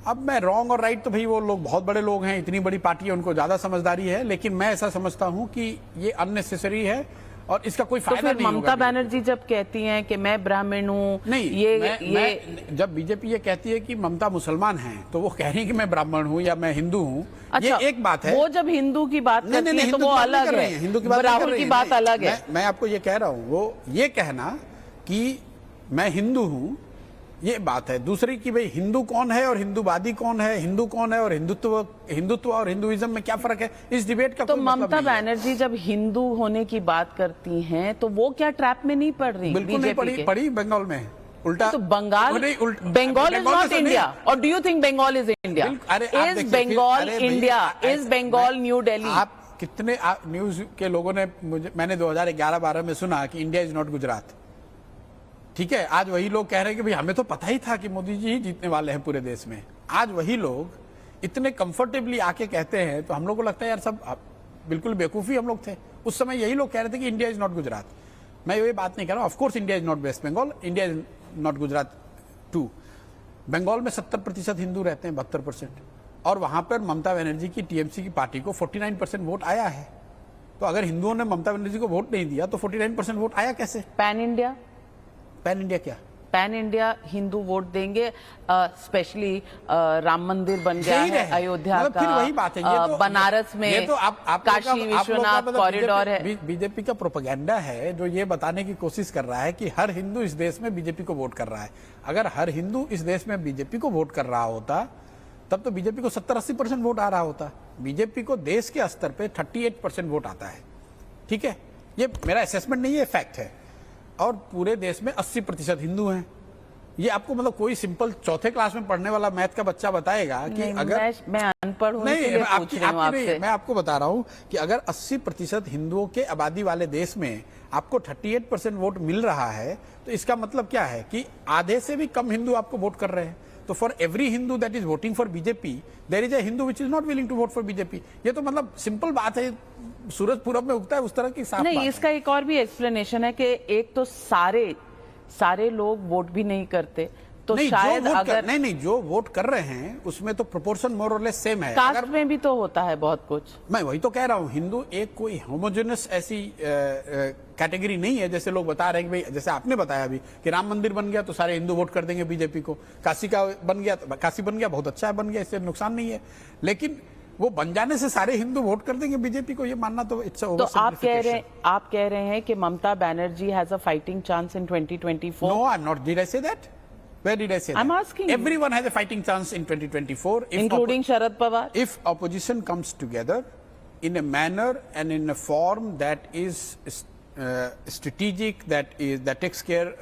[SPEAKER 2] अब मैं रॉन्ग और राइट तो भाई वो लोग बहुत बड़े लोग हैं, इतनी बड़ी पार्टी है, उनको ज्यादा समझदारी है, लेकिन मैं ऐसा समझता हूं कि ये अननेसेसरी है और इसका कोई फायदा नहीं होगा।
[SPEAKER 1] ममता बनर्जी जब कहती हैं कि मैं ब्राह्मण हूं,
[SPEAKER 2] नहीं, जब बीजेपी ये कहती है कि ममता मुसलमान है, तो वो कह रही है कि मैं ब्राह्मण हूं या मैं हिंदू हूं।
[SPEAKER 1] अच्छा,
[SPEAKER 2] ये एक बात है।
[SPEAKER 1] वो जब हिंदू की बात करती है तो वो अलग है,
[SPEAKER 2] हिंदू की बात,
[SPEAKER 1] राहुल की बात अलग है।
[SPEAKER 2] मैं आपको ये कह रहा हूं, वो ये कहना कि मैं हिंदू हूं, ये बात है। दूसरी कि भाई हिंदू कौन है और हिंदूवादी कौन है, हिंदू कौन है और हिंदुत्व और हिंदुइज्म में क्या फर्क है, इस डिबेट का
[SPEAKER 1] तो ममता बनर्जी जब हिंदू होने की बात करती हैं तो वो क्या ट्रैप में नहीं पड़ रही?
[SPEAKER 2] बिल्कुल नहीं पड़ी बंगाल में, उल्टा
[SPEAKER 1] तो बंगाल इज नॉट इंडिया, और do you think Bengal is India? Is Bengal India? Is Bengal New Delhi?
[SPEAKER 2] आप कितने न्यूज के लोगों ने मैंने 2011-12 में सुना कि इंडिया इज नॉट गुजरात। ठीक है, आज वही लोग कह रहे हैं कि भाई हमें तो पता ही था कि मोदी जी ही जीतने वाले हैं पूरे देश में। आज वही लोग इतने कंफर्टेबली आके कहते हैं, तो हम लोग को लगता है यार सब बिल्कुल बेवकूफी हम लोग थे। उस समय यही लोग कह रहे थे कि इंडिया इज नॉट गुजरात। मैं ये बात नहीं कर रहा हूं, of course India is not West Bengal, India is not Gujarat too. Bengal में 70% हिंदू रहते हैं, 72%, और वहां पर ममता बनर्जी की टीएमसी की पार्टी को 49% वोट आया है। तो अगर हिंदुओं ने ममता बनर्जी को वोट नहीं दिया तो 49% वोट आया कैसे?
[SPEAKER 1] Pan India?
[SPEAKER 2] पैन इंडिया क्या?
[SPEAKER 1] पैन इंडिया हिंदू वोट देंगे, स्पेशली राम मंदिर बन गया है अयोध्या का,
[SPEAKER 2] फिर वही बात है, ये तो,
[SPEAKER 1] बनारस में
[SPEAKER 2] ये तो
[SPEAKER 1] काशी विश्वनाथ कॉरिडोर है।
[SPEAKER 2] बीजेपी का प्रोपेगेंडा है जो ये बताने की कोशिश कर रहा है कि हर हिंदू इस देश में बीजेपी को वोट कर रहा है। अगर हर हिंदू इस देश में बीजेपी को वोट कर रहा होता तब तो बीजेपी को 70-80% वोट आ रहा होता। बीजेपी को देश के स्तर पे 38% वोट आता है। ठीक है, ये मेरा असेसमेंट नहीं है, फैक्ट है। और पूरे देश में 80% हिंदू हैं, ये आपको मतलब कोई सिंपल चौथे क्लास में पढ़ने वाला मैथ का बच्चा बताएगा कि अगर
[SPEAKER 1] मैं अनपढ़ हूँ
[SPEAKER 2] नहीं,
[SPEAKER 1] इसलिए पूछ रही हूँ आपसे।
[SPEAKER 2] मैं आपको बता रहा हूँ कि अगर 80% हिंदुओं के आबादी वाले देश में आपको 38% वोट मिल रहा है, तो इसका मतलब क्या है कि आधे से भी कम हिंदू आपको वोट कर रहे हैं। तो for every Hindu that is voting for BJP there is a Hindu which is not willing to vote for BJP. ये तो मतलब सिंपल बात है, सूरज पूरब में उगता है उस तरह की साफ
[SPEAKER 1] नहीं,
[SPEAKER 2] बात
[SPEAKER 1] इसका एक और भी एक्सप्लेनेशन है कि एक तो सारे लोग वोट भी नहीं करते, तो
[SPEAKER 2] नहीं,
[SPEAKER 1] शायद अगर
[SPEAKER 2] नहीं जो वोट कर रहे हैं उसमें तो प्रोपोर्शन मोर और लेस सेम है।
[SPEAKER 1] कास्ट में भी तो होता है बहुत कुछ।
[SPEAKER 2] मैं वही तो कह रहा हूँ, हिंदू एक कोई होमोजेनस ऐसी कैटेगरी नहीं है जैसे लोग बता रहे हैं कि भाई, जैसे आपने बताया अभी कि राम मंदिर बन गया तो सारे हिंदू वोट कर देंगे बीजेपी को, काशी का बन गया तो काशी बन गया, बहुत अच्छा है बन गया, इससे नुकसान नहीं है। लेकिन वो बन जाने से सारे हिंदू वोट कर देंगे बीजेपी को, ये मानना तो इट्स
[SPEAKER 1] तो आप कह रहे हैं कि Mamata Banerjee has a fighting chance in 2024?
[SPEAKER 2] No, I am not, did I say that? Where did I say
[SPEAKER 1] I'm
[SPEAKER 2] that?
[SPEAKER 1] asking you.
[SPEAKER 2] Everyone has a fighting chance in 2024.
[SPEAKER 1] Including Sharad Pawar?
[SPEAKER 2] If opposition comes together in a manner and in a form that is strategic, that takes care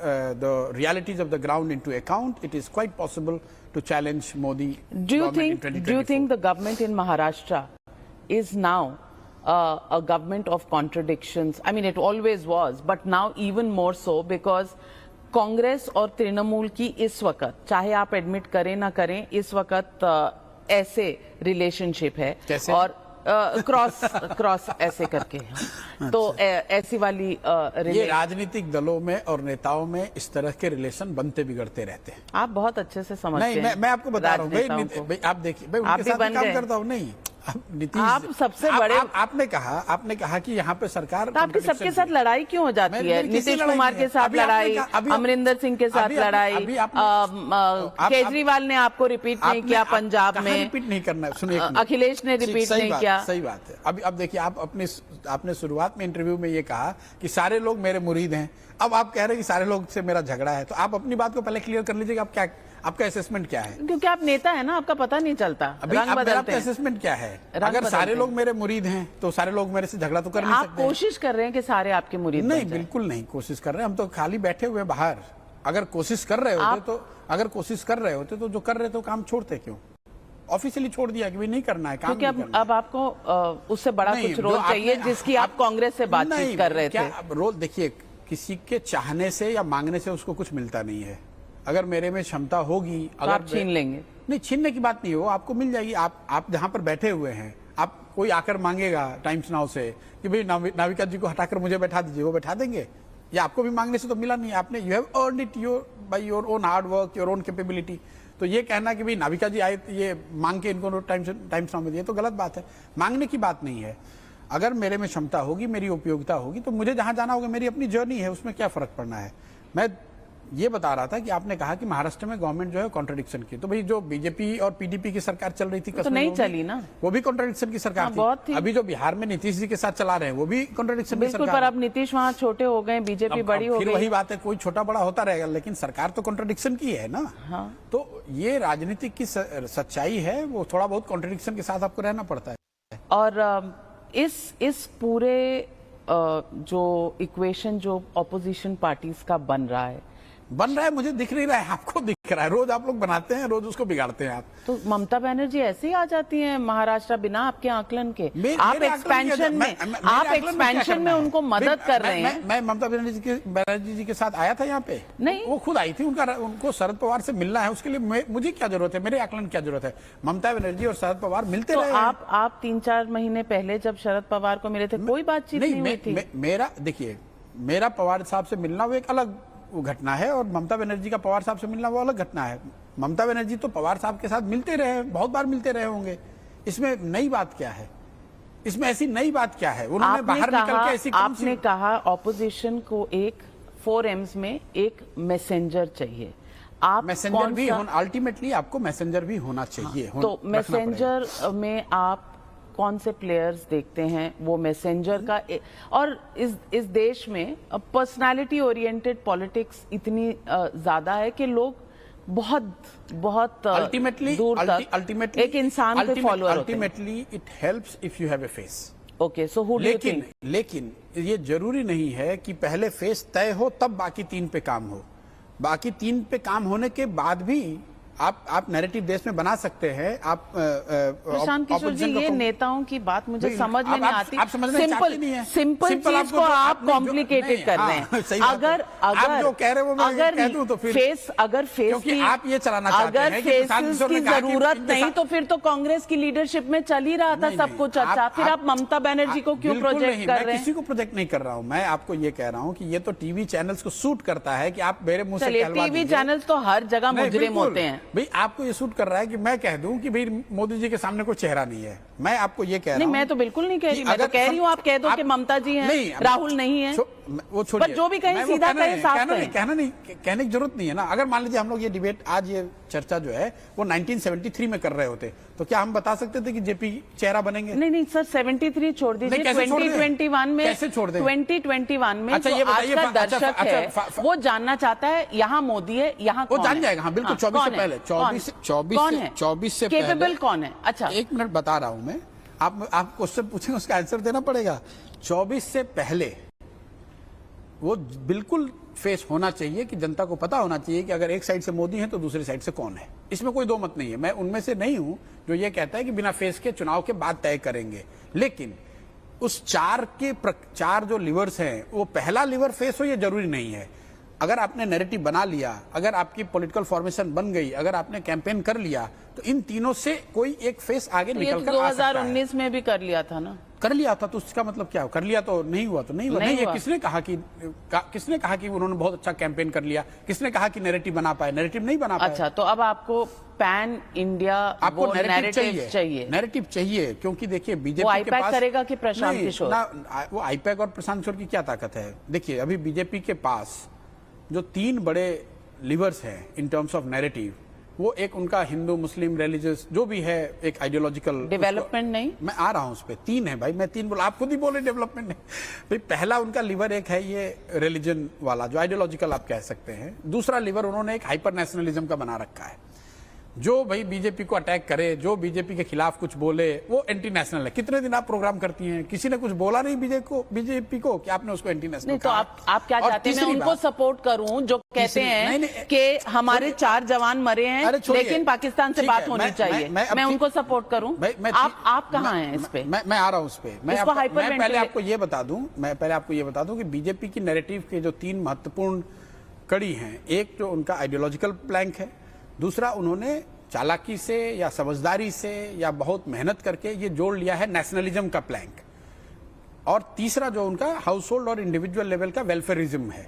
[SPEAKER 2] the realities of the ground into account, it is quite possible to challenge Modi government in 2024.
[SPEAKER 1] Do you think the government in Maharashtra is now a government of contradictions? I mean, it always was, but now even more so because Congress और तृणमूल की इस वक्त, चाहे आप एडमिट करें ना करें, इस वक्त ऐसे रिलेशनशिप है।
[SPEAKER 2] कैसे?
[SPEAKER 1] और क्रॉस ऐसे करके तो ऐसी वाली
[SPEAKER 2] ये राजनीतिक दलों में और नेताओं में इस तरह के रिलेशन बनते बिगड़ते रहते हैं।
[SPEAKER 1] आप बहुत अच्छे से समझते हैं।
[SPEAKER 2] नहीं, मैं आपको बता रहा हूँ भाई, आप देखिए भाई, उनके साथ काम करता हूँ। नहीं, नीतीश,
[SPEAKER 1] आप सबसे बड़े
[SPEAKER 2] आपने कहा कि यहाँ पे सरकार,
[SPEAKER 1] तो आपकी सबके साथ लड़ाई क्यों हो जाती है? नीतीश कुमार के साथ लड़ाई, अमरिंदर सिंह के साथ लड़ाई, केजरीवाल ने आपको रिपीट नहीं किया पंजाब में,
[SPEAKER 2] रिपीट नहीं करना है, सुनिए,
[SPEAKER 1] अखिलेश ने रिपीट नहीं किया।
[SPEAKER 2] सही बात है। अब देखिए, आपने शुरुआत में इंटरव्यू में ये कहा कि सारे लोग मेरे मुरीद हैं, अब आप कह रहे हैं कि सारे लोग से मेरा झगड़ा है, तो आप अपनी बात को पहले क्लियर कर लीजिएगा, आप क्या, आपका असेसमेंट क्या है?
[SPEAKER 1] क्योंकि आप नेता है ना, आपका पता नहीं चलता, रंग बदलते हैं।
[SPEAKER 2] असेसमेंट क्या है? अगर सारे लोग मेरे मुरीद हैं तो सारे लोग मेरे से झगड़ा तो कर नहीं सकते।
[SPEAKER 1] आप कोशिश कर रहे हैं कि सारे आपके मुरीद
[SPEAKER 2] नहीं, बिल्कुल नहीं कोशिश कर रहे हैं, हम तो खाली बैठे हुए बाहर। अगर कोशिश कर रहे होते तो जो कर रहे तो काम छोड़ते क्यों? ऑफिशियली छोड़ दिया कि भाई नहीं करना है काम।
[SPEAKER 1] क्योंकि अब आपको उससे बड़ा कुछ रोल चाहिए जिसकी आप कांग्रेस से बातचीत कर रहे थे।
[SPEAKER 2] रोल देखिए, किसी के चाहने से या मांगने से उसको कुछ मिलता नहीं है। अगर मेरे में क्षमता होगी, अगर
[SPEAKER 1] आप छीन लेंगे।
[SPEAKER 2] नहीं, छीनने की बात नहीं हो, आपको मिल जाएगी। आप जहां पर बैठे हुए हैं, आप कोई आकर मांगेगा टाइम्स नाउ से कि भाई नाविका जी को हटाकर मुझे बैठा दीजिए, वो बैठा देंगे? या आपको भी मांगने से तो मिला नहीं, आपने you have earned it by your own hard work, your own capability. तो ये कहना कि भाई नाविका जी आए ये मांग के इनको टाइम्स नाउ में दिए, तो गलत बात है। मांगने की बात नहीं है। अगर मेरे में क्षमता होगी, मेरी उपयोगिता होगी, तो मुझे जहां जाना होगा, मेरी अपनी जर्नी है, उसमें क्या फर्क पड़ना है। मैं ये बता रहा था कि आपने कहा कि महाराष्ट्र में गवर्नमेंट जो है कॉन्ट्रडिक्शन की, तो भाई जो बीजेपी और पीडीपी की सरकार चल रही थी
[SPEAKER 1] तो नहीं चली ना,
[SPEAKER 2] वो भी कॉन्ट्रडिक्शन की सरकार थी। अभी जो बिहार में नीतीश जी के साथ चला रहे हैं वो भी कॉन्ट्रडिक्शन की सरकार।
[SPEAKER 1] पर अब नीतीश वहाँ छोटे हो गए, बीजेपी बड़ी हो गई।
[SPEAKER 2] फिर वही बात है, कोई छोटा बड़ा होता रहेगा, लेकिन सरकार तो कॉन्ट्रडिक्शन की है ना।
[SPEAKER 1] हाँ।
[SPEAKER 2] तो ये राजनीतिक की सच्चाई है, वो थोड़ा बहुत कॉन्ट्रडिक्शन के साथ आपको रहना पड़ता है।
[SPEAKER 1] और इस पूरे जो इक्वेशन जो ऑपोजिशन पार्टीज का बन रहा है,
[SPEAKER 2] मुझे दिख नहीं रहा है, आपको दिख रहा है। रोज आप लोग बनाते हैं, रोज उसको बिगाड़ते हैं आप।
[SPEAKER 1] तो ममता बनर्जी ऐसे ही आ जाती हैं महाराष्ट्र बिना आपके आकलन के। आप एक्सपेंशन में उनको मदद कर रहे हैं।
[SPEAKER 2] मैं ममता बनर्जी जी के साथ आया था यहाँ पे?
[SPEAKER 1] नहीं,
[SPEAKER 2] वो खुद आई थी। उनको शरद पवार से मिलना है, उसके लिए मुझे क्या जरूरत है, मेरे आकलन क्या जरूरत है? ममता बनर्जी और शरद पवार मिलते रहे।
[SPEAKER 1] आप 3-4 महीने पहले जब शरद पवार को मिले थे, कोई बातचीत नहीं हुई थी?
[SPEAKER 2] देखिए, मेरा पवार साहब से मिलना वो एक अलग घटना है, और ममता बनर्जी का पवार साहब से मिलना वो अलग घटना है। ममता बनर्जी तो पवार साहब के साथ मिलते रहे, बहुत बार मिलते रहे होंगे। इसमें नई बात क्या है? इसमें ऐसी नई बात क्या है? उन्होंने बाहर निकल के ऐसी
[SPEAKER 1] आपने कहा ऑपोजिशन को एक 4Ms में एक मैसेंजर चाहिए। आप
[SPEAKER 2] मैसेंजर भी अल्टीमेटली आपको मैसेंजर भी होना चाहिए।
[SPEAKER 1] हाँ, तो मैसेंजर में आप कौन से प्लेयर्स देखते हैं? वो मैसेंजर का और इस देश में पर्सनालिटी ओरिएंटेड पॉलिटिक्स इतनी ज्यादा है कि लोग बहुत
[SPEAKER 2] अल्टीमेटली
[SPEAKER 1] एक इंसान के फॉलोअर होते हैं।
[SPEAKER 2] Ultimately it helps if you have a face.
[SPEAKER 1] Okay, so who do you think?
[SPEAKER 2] लेकिन ये जरूरी नहीं है कि पहले फेस तय हो तब बाकी 3 पे काम हो। बाकी 3 पे काम होने के बाद भी आप नैरेटिव देश में बना सकते हैं। आप
[SPEAKER 1] प्रशांत किशोर जी, ये नेताओं की बात मुझे समझ में नहीं आती।
[SPEAKER 2] आप समझना चाहते नहीं है।
[SPEAKER 1] सिंपल चीज को आप कॉम्प्लिकेटेड कर रहे हैं। अगर
[SPEAKER 2] आप जो कह रहे हो मैं कह दूं तो फिर
[SPEAKER 1] फेस
[SPEAKER 2] क्योंकि आप ये चलाना चाहते हैं
[SPEAKER 1] अगर फेस की जरूरत नहीं तो फिर तो कांग्रेस की लीडरशिप में चल ही रहा था सब कुछ अच्छा। फिर आप ममता बनर्जी को क्यों प्रोजेक्ट कर रहे हैं?
[SPEAKER 2] किसी को प्रोजेक्ट नहीं कर रहा हूं, मैं आपको ये कह रहा हूं कि ये तो टीवी चैनल्स को सूट करता है कि आप मेरे मुंह से कहलवा
[SPEAKER 1] टीवी चैनल्स तो हर जगह मुजरिम होते हैं
[SPEAKER 2] भाई। आपको ये सूट कर रहा है कि मैं कह दूं कि भाई मोदी जी के सामने कोई चेहरा नहीं है। मैं आपको ये कह रहा हूं।
[SPEAKER 1] मैं तो बिल्कुल नहीं कह रही, मैं तो कह रही हूं आप कह दो कि ममता जी हैं, राहुल नहीं है।
[SPEAKER 2] वो छोड़िए,
[SPEAKER 1] पर जो भी कहें सीधा कहें, साफ कहें।
[SPEAKER 2] कहने की जरूरत नहीं है ना। अगर मान लीजिए हम लोग ये डिबेट, आज ये चर्चा जो है वो 1973 में कर रहे होते तो क्या हम बता सकते थे कि जेपी चेहरा बनेंगे?
[SPEAKER 1] नहीं सर, 73 छोड़ दीजिए, 2021 में
[SPEAKER 2] कैसे छोड़ दें?
[SPEAKER 1] 2021 में
[SPEAKER 2] अच्छा,
[SPEAKER 1] जो आज का दर्शक है वो जानना चाहता है यहाँ मोदी है, यहाँ
[SPEAKER 2] वो जान जाएगा। हाँ बिल्कुल, 24 से पहले 24 से
[SPEAKER 1] केपेबल कौन है? अच्छा
[SPEAKER 2] 1 मिनट बता रहा हूं मैं। आप क्वेश्चन पूछेंगे उसका आंसर देना पड़ेगा। 24 से पहले वो बिल्कुल फेस होना चाहिए कि जनता को पता होना चाहिए कि अगर एक साइड से मोदी है तो दूसरी साइड से कौन है। इसमें कोई दो मत नहीं है। मैं उनमें से नहीं हूं जो ये कहता है कि बिना फेस के चुनाव के बाद तय करेंगे। लेकिन उस चार जो लिवर्स हैं, वो पहला लिवर फेस हो ये जरूरी नहीं है। अगर आपने नैरेटिव बना लिया, अगर आपकी पॉलिटिकल फॉर्मेशन बन गई, अगर आपने कैंपेन कर लिया, तो इन तीनों से कोई एक फेस आगे निकल कर आ सकता है।
[SPEAKER 1] 2019 में भी कर लिया था ना।
[SPEAKER 2] कर लिया था तो उसका मतलब क्या? कर लिया तो नहीं हुआ तो नहीं हुआ। नहीं, किसने कहा कि उन्होंने बहुत अच्छा कैंपेन कर लिया? किसने कहा कि नैरेटिव बना पाए? नैरेटिव नहीं बना पाए।
[SPEAKER 1] अच्छा, तो अब आपको पैन इंडिया
[SPEAKER 2] आपको
[SPEAKER 1] नैरेटिव चाहिए।
[SPEAKER 2] नैरेटिव चाहिए क्योंकि देखिए बीजेपी के पास
[SPEAKER 1] करेगा कि प्रशांत किशोर?
[SPEAKER 2] वो आईपैक और प्रशांत किशोर की क्या ताकत है? देखिए अभी बीजेपी के पास जो 3 बड़े लिवर्स हैं इन टर्म्स ऑफ नैरेटिव, वो एक उनका हिंदू मुस्लिम रिलीजियस जो भी है, एक आइडियोलॉजिकल
[SPEAKER 1] डेवलपमेंट नहीं,
[SPEAKER 2] मैं आ रहा हूं उस पे। 3 है भाई, मैं 3 बोला, आप खुद ही बोले डेवलपमेंट नहीं भाई। पहला उनका लिवर एक है ये रिलीजन वाला, जो आइडियोलॉजिकल आप कह सकते हैं। दूसरा लिवर उन्होंने एक हाइपर नेशनलिज्म का बना रखा है। जो भाई बीजेपी को अटैक करे, जो बीजेपी के खिलाफ कुछ बोले, वो एंटी नेशनल है। कितने दिन आप प्रोग्राम करती हैं, किसी ने कुछ बोला नहीं बीजेपी को कि आपने उसको एंटी नेशनल
[SPEAKER 1] कहा? तो आप क्या चाहते हैं? मैं उनको सपोर्ट करूं जो कहते हैं कि हमारे 4 जवान मरे हैं लेकिन पाकिस्तान से बात होनी चाहिए, मैं उनको सपोर्ट करूं? आप कहाँ हैं इस पे?
[SPEAKER 2] मैं आ रहा हूं उस पे। मैं पहले आपको ये बता दूं कि बीजेपी की नैरेटिव के जो 3 महत्वपूर्ण कड़ी हैं, एक जो उनका आइडियोलॉजिकल प्लैंक है, दूसरा उन्होंने चालाकी से या समझदारी से या बहुत मेहनत करके ये जोड़ लिया है नेशनलिज्म का प्लैंक, और तीसरा जो उनका हाउस होल्ड और इंडिविजुअल लेवल का वेलफेयरिज्म है।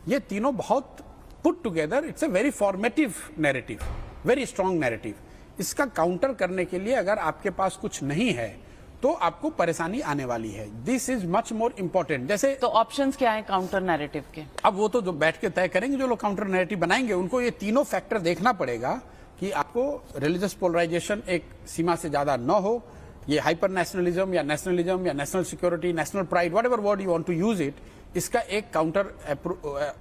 [SPEAKER 2] ये तीनों बहुत put together, it's a very formative narrative, very strong narrative. इसका काउंटर करने के लिए अगर आपके पास कुछ नहीं है तो आपको परेशानी आने वाली है। This is much more important. जैसे
[SPEAKER 1] तो ऑप्शंस क्या है काउंटर नैरेटिव के? अब
[SPEAKER 2] वो तो जो बैठ के तय करेंगे, जो लोग काउंटर नैरेटिव बनाएंगे, उनको ये तीनों फैक्टर देखना पड़ेगा कि आपको रिलीजियस पोलराइजेशन एक सीमा से ज्यादा न हो, ये हाइपर नेशनलिज्म या national security, national pride, whatever word you want to use it, इसका एक काउंटर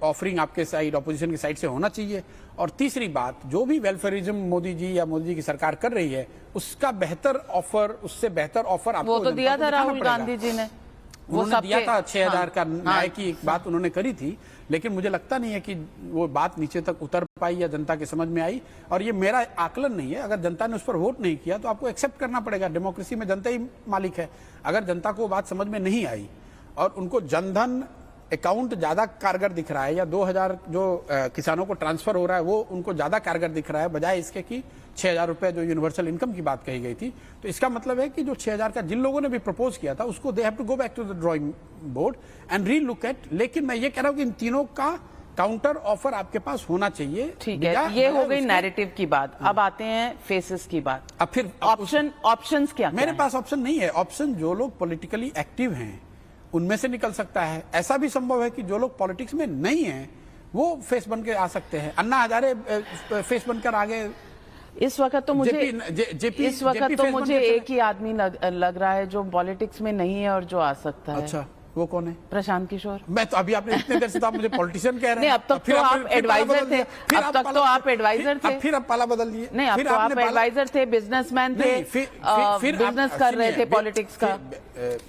[SPEAKER 2] ऑफरिंग आपके साइड, ऑपोजिशन की साइड से होना चाहिए। और तीसरी बात, जो भी वेलफेयरिज्म मोदी जी की सरकार कर रही है, उसका बेहतर ऑफर, उससे बेहतर ऑफर आपको
[SPEAKER 1] वो तो दिया था राहुल गांधी जी ने,
[SPEAKER 2] उन्होंने दिया था 6000 का न्याय की एक बात उन्होंने करी थी, लेकिन मुझे लगता नहीं है कि वो बात नीचे तक उतर पाई या जनता के समझ में आई। और ये मेरा आकलन नहीं है, अगर जनता ने उस पर वोट नहीं किया तो आपको एक्सेप्ट करना पड़ेगा। डेमोक्रेसी में जनता ही मालिक है। अगर जनता को बात समझ में नहीं आई और उनको जनधन अकाउंट ज्यादा कारगर दिख रहा है, या 2000 जो किसानों को ट्रांसफर हो रहा है वो उनको ज्यादा कारगर दिख रहा है, बजाय इसके कि 6000 रुपए जो यूनिवर्सल इनकम की बात कही गई थी, तो इसका मतलब है कि जो 6000 का जिन लोगों ने भी प्रपोज किया था उसको they have to go back to the drawing board and relook at. लेकिन मैं ये कह रहा हूं कि इन तीनों का काउंटर ऑफर आपके पास होना चाहिए।
[SPEAKER 1] ठीक है, ये हो गई नैरेटिव की बात। अब आते हैं फेसेस की बात।
[SPEAKER 2] अब फिर
[SPEAKER 1] ऑप्शंस क्या?
[SPEAKER 2] मेरे पास ऑप्शन नहीं है। ऑप्शन जो लोग पॉलिटिकली एक्टिव हैं उनमें से निकल सकता है। ऐसा भी संभव है कि जो लोग पॉलिटिक्स में नहीं हैं वो फेस बन के आ सकते हैं। अन्ना हजारे फेस बनकर आगे।
[SPEAKER 1] इस वक्त तो मुझे एक ही आदमी लग रहा है जो पॉलिटिक्स में नहीं है और जो आ सकता है।
[SPEAKER 2] अच्छा, वो कौन है?
[SPEAKER 1] प्रशांत किशोर।
[SPEAKER 2] मैं तो अभी आपने इतने देर से तो आप मुझे पॉलिटिशियन कह रहे हैं।
[SPEAKER 1] अब तक तो आप एडवाइजर थे।
[SPEAKER 2] फिर आप पाला बदल दिए।
[SPEAKER 1] नहीं, अब तो आप एडवाइजर थे, बिजनेसमैन थे,
[SPEAKER 2] फिर
[SPEAKER 1] बिजनेस कर रहे थे पॉलिटिक्स का।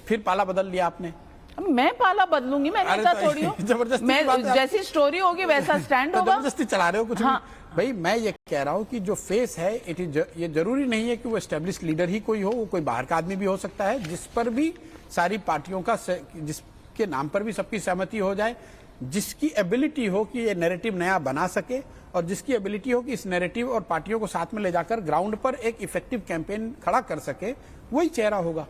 [SPEAKER 2] फिर पाला बदल लिया आपने।
[SPEAKER 1] अब मैं पाला बदलूंगी, मैं
[SPEAKER 2] अरे
[SPEAKER 1] नेता
[SPEAKER 2] तो
[SPEAKER 1] थोड़ी हूँ।
[SPEAKER 2] जबरदस्ती की बात
[SPEAKER 1] मैं
[SPEAKER 2] है।
[SPEAKER 1] जैसी स्टोरी होगी वैसा स्टैंड
[SPEAKER 2] तो
[SPEAKER 1] होगा।
[SPEAKER 2] जबरदस्ती चला रहे हो कुछ
[SPEAKER 1] हाँ।
[SPEAKER 2] भी। भाई मैं ये कह रहा हूँ कि जो फेस है ये जरूरी नहीं है कि वो एस्टेब्लिश लीडर ही कोई हो, वो कोई बाहर का आदमी भी हो सकता है, जिस पर भी सारी पार्टियों का जिसके नाम पर भी सबकी सहमति हो जाए, जिसकी एबिलिटी हो कि ये नैरेटिव नया बना सके और जिसकी एबिलिटी हो कि इस नैरेटिव और पार्टियों को साथ में ले जाकर ग्राउंड पर एक इफेक्टिव कैंपेन खड़ा कर सके, वही चेहरा होगा।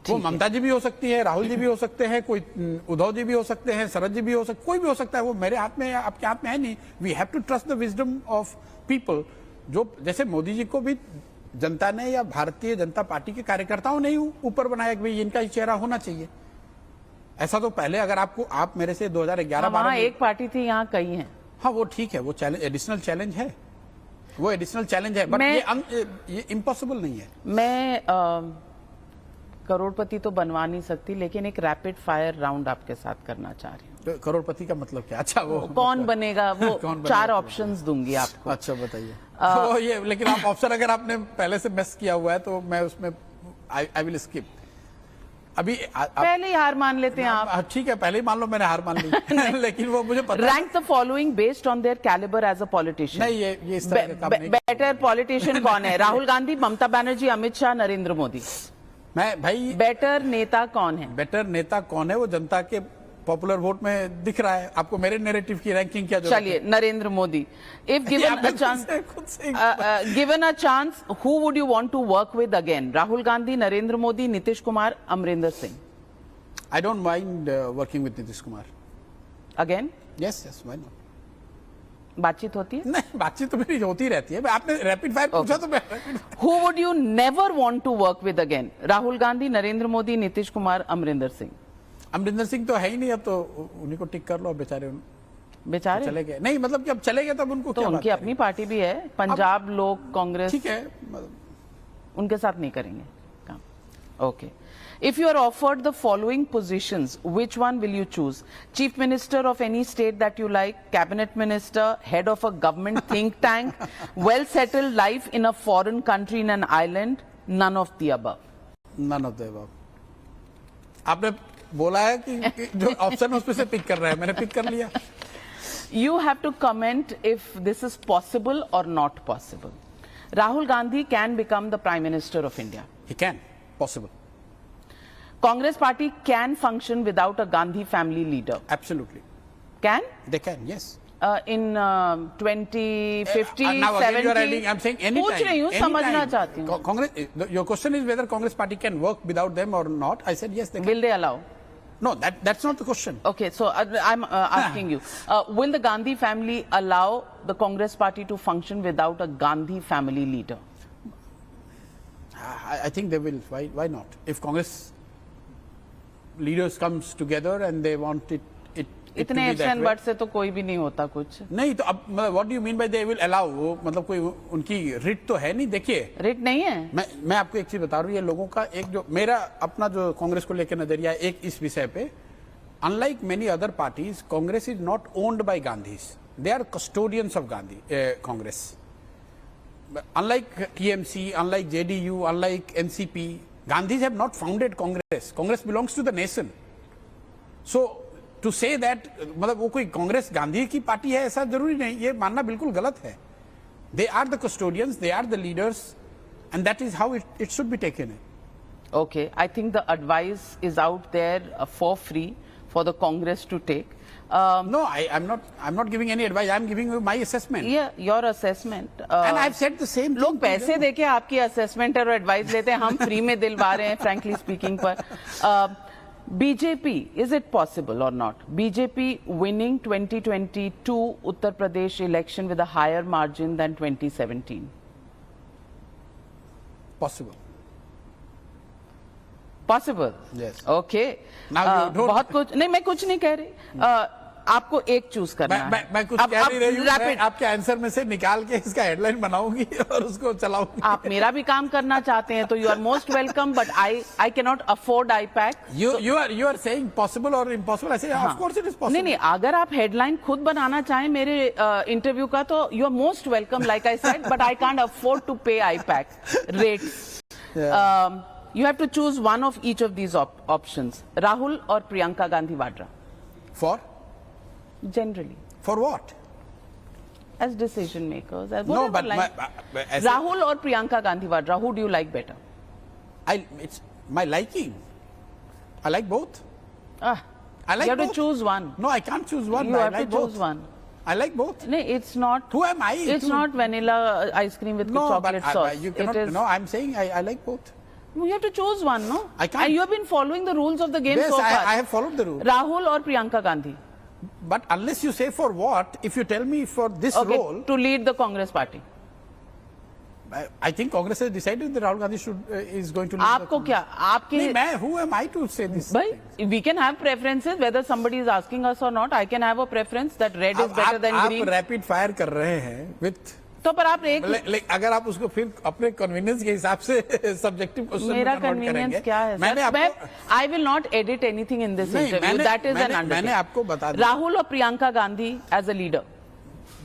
[SPEAKER 2] वो ममता जी भी हो सकती है, राहुल जी भी हो सकते हैं, कोई उद्धव जी भी हो सकते हैं, शरद जी भी हो सकते, कोई भी हो सकता है। वो मेरे हाथ में आपके हाथ में है नहीं। We have to trust the wisdom of people. जो जैसे मोदी जी को भी जनता ने या भारतीय जनता पार्टी के कार्यकर्ताओं ने ही ऊपर बनाया कि भाई इनका ही चेहरा होना चाहिए। ऐसा तो पहले अगर आप मेरे से 2011-12
[SPEAKER 1] वहाँ
[SPEAKER 2] में,
[SPEAKER 1] एक पार्टी थी, यहाँ कई हैं।
[SPEAKER 2] हाँ वो ठीक है, वो चैलेंज एडिशनल चैलेंज है, वो एडिशनल चैलेंज है, बट ये इम्पॉसिबल नहीं है।
[SPEAKER 1] मैं करोड़पति तो बनवा नहीं सकती, लेकिन एक रैपिड फायर राउंड आपके साथ करना चाह रही हूँ।
[SPEAKER 2] तो करोड़पति का मतलब क्या? अच्छा वो
[SPEAKER 1] कौन बनेगा वो
[SPEAKER 2] कौन
[SPEAKER 1] 4
[SPEAKER 2] बनेगा?
[SPEAKER 1] ऑप्शंस दूंगी आपको।
[SPEAKER 2] अच्छा बताइए। तो ये लेकिन आप ऑप्शन अगर आपने पहले से मिस किया हुआ है तो मैं उसमें आई विल स्किप। अभी
[SPEAKER 1] पहले ही हार मान लेते हैं आप।
[SPEAKER 2] ठीक है, पहले ही मान लो मैंने हार मान ली लेकिन वो मुझे पता
[SPEAKER 1] rank the following based on their calibre as a politician.
[SPEAKER 2] नहीं, ये इस तरह का काम नहीं।
[SPEAKER 1] बेटर पॉलिटिशियन कौन है? राहुल गांधी, ममता बनर्जी, अमित शाह, नरेंद्र मोदी।
[SPEAKER 2] मैं भाई
[SPEAKER 1] बेटर नेता कौन है?
[SPEAKER 2] बेटर नेता कौन है वो जनता के पॉपुलर वोट में दिख रहा है। आपको मेरे नैरेटिव की रैंकिंग क्या जरूरत है?
[SPEAKER 1] चलिए, Narendra Modi. If given a chance, given a chance, who would you want to work with again? Rahul Gandhi, Narendra Modi, Nitish Kumar, Amarinder Singh.
[SPEAKER 2] I don't mind working with Nitish Kumar
[SPEAKER 1] again?
[SPEAKER 2] Yes why not.
[SPEAKER 1] बातचीत होती है?
[SPEAKER 2] नहीं, बातचीत तो मेरी होती रहती है। आपने रैपिड फायर पूछा तो मैं
[SPEAKER 1] Who would you never want to work with again? Rahul Gandhi, Narendra Modi, Nitish Kumar, Amarinder Singh.
[SPEAKER 2] Amarinder Singh तो है ही नहीं, अब तो उन्हीं को टिक कर लो। बेचारे
[SPEAKER 1] बेचारे
[SPEAKER 2] चले गए। नहीं मतलब कि अब चले गए तब उनको
[SPEAKER 1] तो
[SPEAKER 2] क्या
[SPEAKER 1] उनकी
[SPEAKER 2] बात
[SPEAKER 1] अपनी पार्टी भी है, पंजाब लोक कांग्रेस।
[SPEAKER 2] ठीक है,
[SPEAKER 1] उनके साथ नहीं करेंगे काम। Okay. If you are offered the following positions, which one will you choose? Chief Minister of any state that you like, Cabinet Minister, head of a government think tank, well-settled life in a foreign country in an island, none of the above.
[SPEAKER 2] None of the above. आपने बोला है कि जो ऑप्शन उस पे से पिक कर रहा है, मैंने पिक कर लिया।
[SPEAKER 1] You have to comment if this is possible or not possible. Rahul Gandhi can become the Prime Minister of India.
[SPEAKER 2] He can, possible.
[SPEAKER 1] Congress party can function without a Gandhi family leader.
[SPEAKER 2] Absolutely.
[SPEAKER 1] Can?
[SPEAKER 2] They can, yes.
[SPEAKER 1] In 2050,
[SPEAKER 2] now again
[SPEAKER 1] 70.
[SPEAKER 2] you are adding, I'm saying anytime.
[SPEAKER 1] पूछ रही हूँ, समझना चाहती हूँ।
[SPEAKER 2] Congress, your question is whether Congress party can work without them or not. I said yes, they can.
[SPEAKER 1] Will they allow?
[SPEAKER 2] No, that's not the question.
[SPEAKER 1] Okay, so I'm asking you, will the Gandhi family allow the Congress party to function without a Gandhi family leader?
[SPEAKER 2] I think they will. Why not? If Congress leaders comes together and they want it to
[SPEAKER 1] इतने
[SPEAKER 2] be
[SPEAKER 1] ifs
[SPEAKER 2] that
[SPEAKER 1] and
[SPEAKER 2] way.
[SPEAKER 1] buts से तो कोई भी नहीं होता कुछ।
[SPEAKER 2] नहीं तो अब what do you mean by they will allow? वो मतलब कोई उनकी रिट तो है नहीं। देखिए,
[SPEAKER 1] रेट नहीं है।
[SPEAKER 2] मैं आपको एक चीज बता रहा हूँ, ये लोगों का एक जो मेरा अपना जो कांग्रेस को लेकर नजरिया है एक इस विषय पे, unlike many other parties, Congress is not owned by Gandhis, they are custodians of Gandhi Congress. Unlike TMC, unlike JDU, unlike NCP, Gandhis have not founded Congress. Congress belongs to the nation. So to say that मतलब वो कोई कांग्रेस गांधी की पार्टी है ऐसा जरूरी नहीं, ये मानना बिल्कुल गलत है। They are the custodians, they are the leaders, and that is how it should be taken.
[SPEAKER 1] Okay, I think the advice is out there for free for the Congress to take.
[SPEAKER 2] No, I'm not giving any advice. I'm giving you my assessment.
[SPEAKER 1] Yeah, your assessment.
[SPEAKER 2] And I've said the same thing.
[SPEAKER 1] लोग पैसे देके आपकी असेसमेंट और एडवाइस लेते हैं, हम फ्री में दिलवा रहे हैं फ्रैंकली स्पीकिंग पर। बीजेपी, इज इट पॉसिबल और not? BJP winning 2022 Uttar Pradesh election with a higher margin than 2017?
[SPEAKER 2] Possible.
[SPEAKER 1] Possible?
[SPEAKER 2] Yes.
[SPEAKER 1] Okay.
[SPEAKER 2] Now you don't-
[SPEAKER 1] बहुत कुछ नहीं, मैं कुछ नहीं कह रही। आपको एक चूज करना है।
[SPEAKER 2] मैं कुछ कह नहीं रही हूँ, मैं आपके आंसर में से निकाल के इसका हेडलाइन बनाऊंगी और उसको चलाऊंगी।
[SPEAKER 1] आप मेरा भी काम करना चाहते हैं तो you are most welcome, but I can not afford IPAC.
[SPEAKER 2] You are saying possible or impossible? I say of course it is possible.
[SPEAKER 1] नहीं, अगर आप हेडलाइन खुद बनाना चाहें मेरे इंटरव्यू का तो you are most welcome, like I said, but I can't afford to pay IPAC rates. You have to choose one of each of these options. Rahul or Priyanka Gandhi Vadra?
[SPEAKER 2] For
[SPEAKER 1] Generally,
[SPEAKER 2] what?
[SPEAKER 1] as decision makers, as
[SPEAKER 2] No,
[SPEAKER 1] whatever
[SPEAKER 2] but
[SPEAKER 1] line. Rahul or Priyanka Gandhi Vadra, who do you like better?
[SPEAKER 2] It's my liking. I like both.
[SPEAKER 1] Ah,
[SPEAKER 2] I like
[SPEAKER 1] you have
[SPEAKER 2] both.
[SPEAKER 1] to choose one.
[SPEAKER 2] No, I can't choose one.
[SPEAKER 1] You
[SPEAKER 2] I
[SPEAKER 1] have
[SPEAKER 2] like
[SPEAKER 1] to choose
[SPEAKER 2] both.
[SPEAKER 1] one.
[SPEAKER 2] I like both.
[SPEAKER 1] No, it's not.
[SPEAKER 2] Who am I?
[SPEAKER 1] It's not vanilla ice cream with
[SPEAKER 2] No,
[SPEAKER 1] chocolate
[SPEAKER 2] but
[SPEAKER 1] sauce.
[SPEAKER 2] you cannot.
[SPEAKER 1] It is.
[SPEAKER 2] No, I'm saying I like both.
[SPEAKER 1] You have to choose one, no?
[SPEAKER 2] I can't.
[SPEAKER 1] And you have been following the rules of the game
[SPEAKER 2] Yes,
[SPEAKER 1] so far.
[SPEAKER 2] I have followed the rule.
[SPEAKER 1] Rahul or Priyanka Gandhi?
[SPEAKER 2] But unless you say for what, if you tell me for this
[SPEAKER 1] Okay,
[SPEAKER 2] role,
[SPEAKER 1] to lead the Congress party.
[SPEAKER 2] I think Congress has decided that Rahul Gandhi is going to lead
[SPEAKER 1] आपको क्या?
[SPEAKER 2] नहीं,
[SPEAKER 1] आपके
[SPEAKER 2] मैं who am I to say this?
[SPEAKER 1] भाई, we can have preferences whether somebody is asking us or not. I can have a preference that red is better than
[SPEAKER 2] आप
[SPEAKER 1] green.
[SPEAKER 2] रैपिड फायर कर रहे हैं विथ
[SPEAKER 1] तो पर आप एक
[SPEAKER 2] अगर आप उसको फिर अपने कन्वीनियंस के हिसाब से सब्जेक्टिव क्वेश्चन
[SPEAKER 1] मेरा कन्वीनियंस क्या है
[SPEAKER 2] मैंने
[SPEAKER 1] सर?
[SPEAKER 2] आपको
[SPEAKER 1] I will not edit anything in this
[SPEAKER 2] नहीं,
[SPEAKER 1] इंटरव्यू. दैट इज एन
[SPEAKER 2] मैंने आपको बता दिया.
[SPEAKER 1] राहुल और Priyanka Gandhi as a leader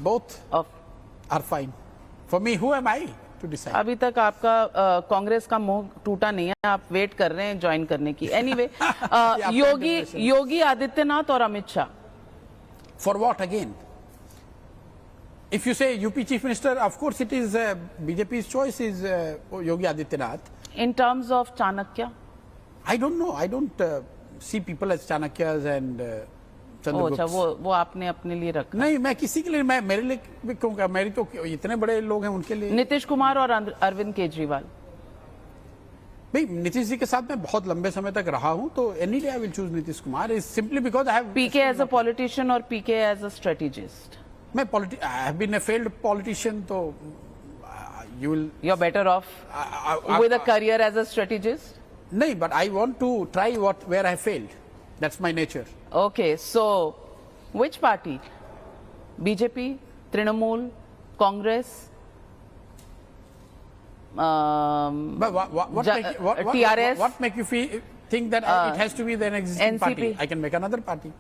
[SPEAKER 2] both
[SPEAKER 1] of.
[SPEAKER 2] Are fine for me. Who am I to decide?
[SPEAKER 1] अभी तक आपका कांग्रेस का मोह टूटा नहीं है. आप वेट कर रहे हैं ज्वाइन करने की. एनीवे योगी आदित्यनाथ और Amit Shah.
[SPEAKER 2] For what again? If you say UP Chief Minister, of course it is BJP's choice is Yogi Adityanath.
[SPEAKER 1] In terms of Chanakya?
[SPEAKER 2] I don't know. I don't see people as Chanakyas and Chandraguptas.
[SPEAKER 1] अच्छा वो आपने अपने लिए रखा.
[SPEAKER 2] नहीं, मैं किसी के लिए मेरे लिए क्यों का? मेरी तो इतने बड़े लोग हैं उनके लिए.
[SPEAKER 1] नीतीश कुमार और अरविंद केजरीवाल.
[SPEAKER 2] भाई नीतीश जी के साथ मैं बहुत लंबे समय तक रहा हूं, तो any day I will choose Nitish Kumar. Is simply because I have
[SPEAKER 1] PK as a politician और पीके एज अ स्ट्रेटेजिस्ट.
[SPEAKER 2] मैं I have been a failed politician, तो you will
[SPEAKER 1] You're better off with a career as a strategist?
[SPEAKER 2] नहीं, but I want to try where I failed. That's my nature.
[SPEAKER 1] Okay, so which party? BJP, Trinamool, Congress,
[SPEAKER 2] But what
[SPEAKER 1] TRS?
[SPEAKER 2] What make you think that it has to be an existing
[SPEAKER 1] NCP.
[SPEAKER 2] party? I can make another party.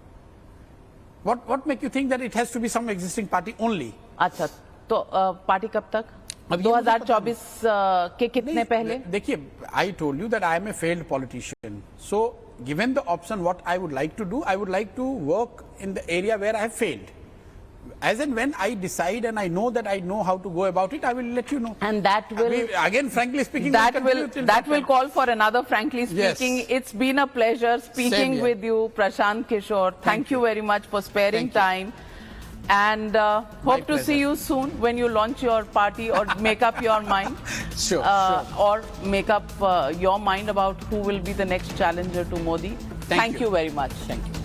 [SPEAKER 2] What make you think that it has to be some existing party only?
[SPEAKER 1] अच्छा तो पार्टी कब तक?
[SPEAKER 2] अभी मुझे पता
[SPEAKER 1] 2024 के कितने पहले?
[SPEAKER 2] देखिए, I told you that I am a failed politician. So given the option, what I would like to do, I would like to work in the area where I have failed. As and when I decide and I know that I know how to go about it, I will let you know.
[SPEAKER 1] And that will
[SPEAKER 2] again, frankly speaking,
[SPEAKER 1] that will call for another frankly speaking.
[SPEAKER 2] Yes.
[SPEAKER 1] It's been a pleasure speaking
[SPEAKER 2] Same here.
[SPEAKER 1] with you, Prashant Kishore. Thank you very much for sparing
[SPEAKER 2] Thank you.
[SPEAKER 1] time. And hope to see you soon when you launch your party or make up your mind.
[SPEAKER 2] Sure.
[SPEAKER 1] Or make up your mind about who will be the next challenger to Modi. Thank you very much.
[SPEAKER 2] Thank you.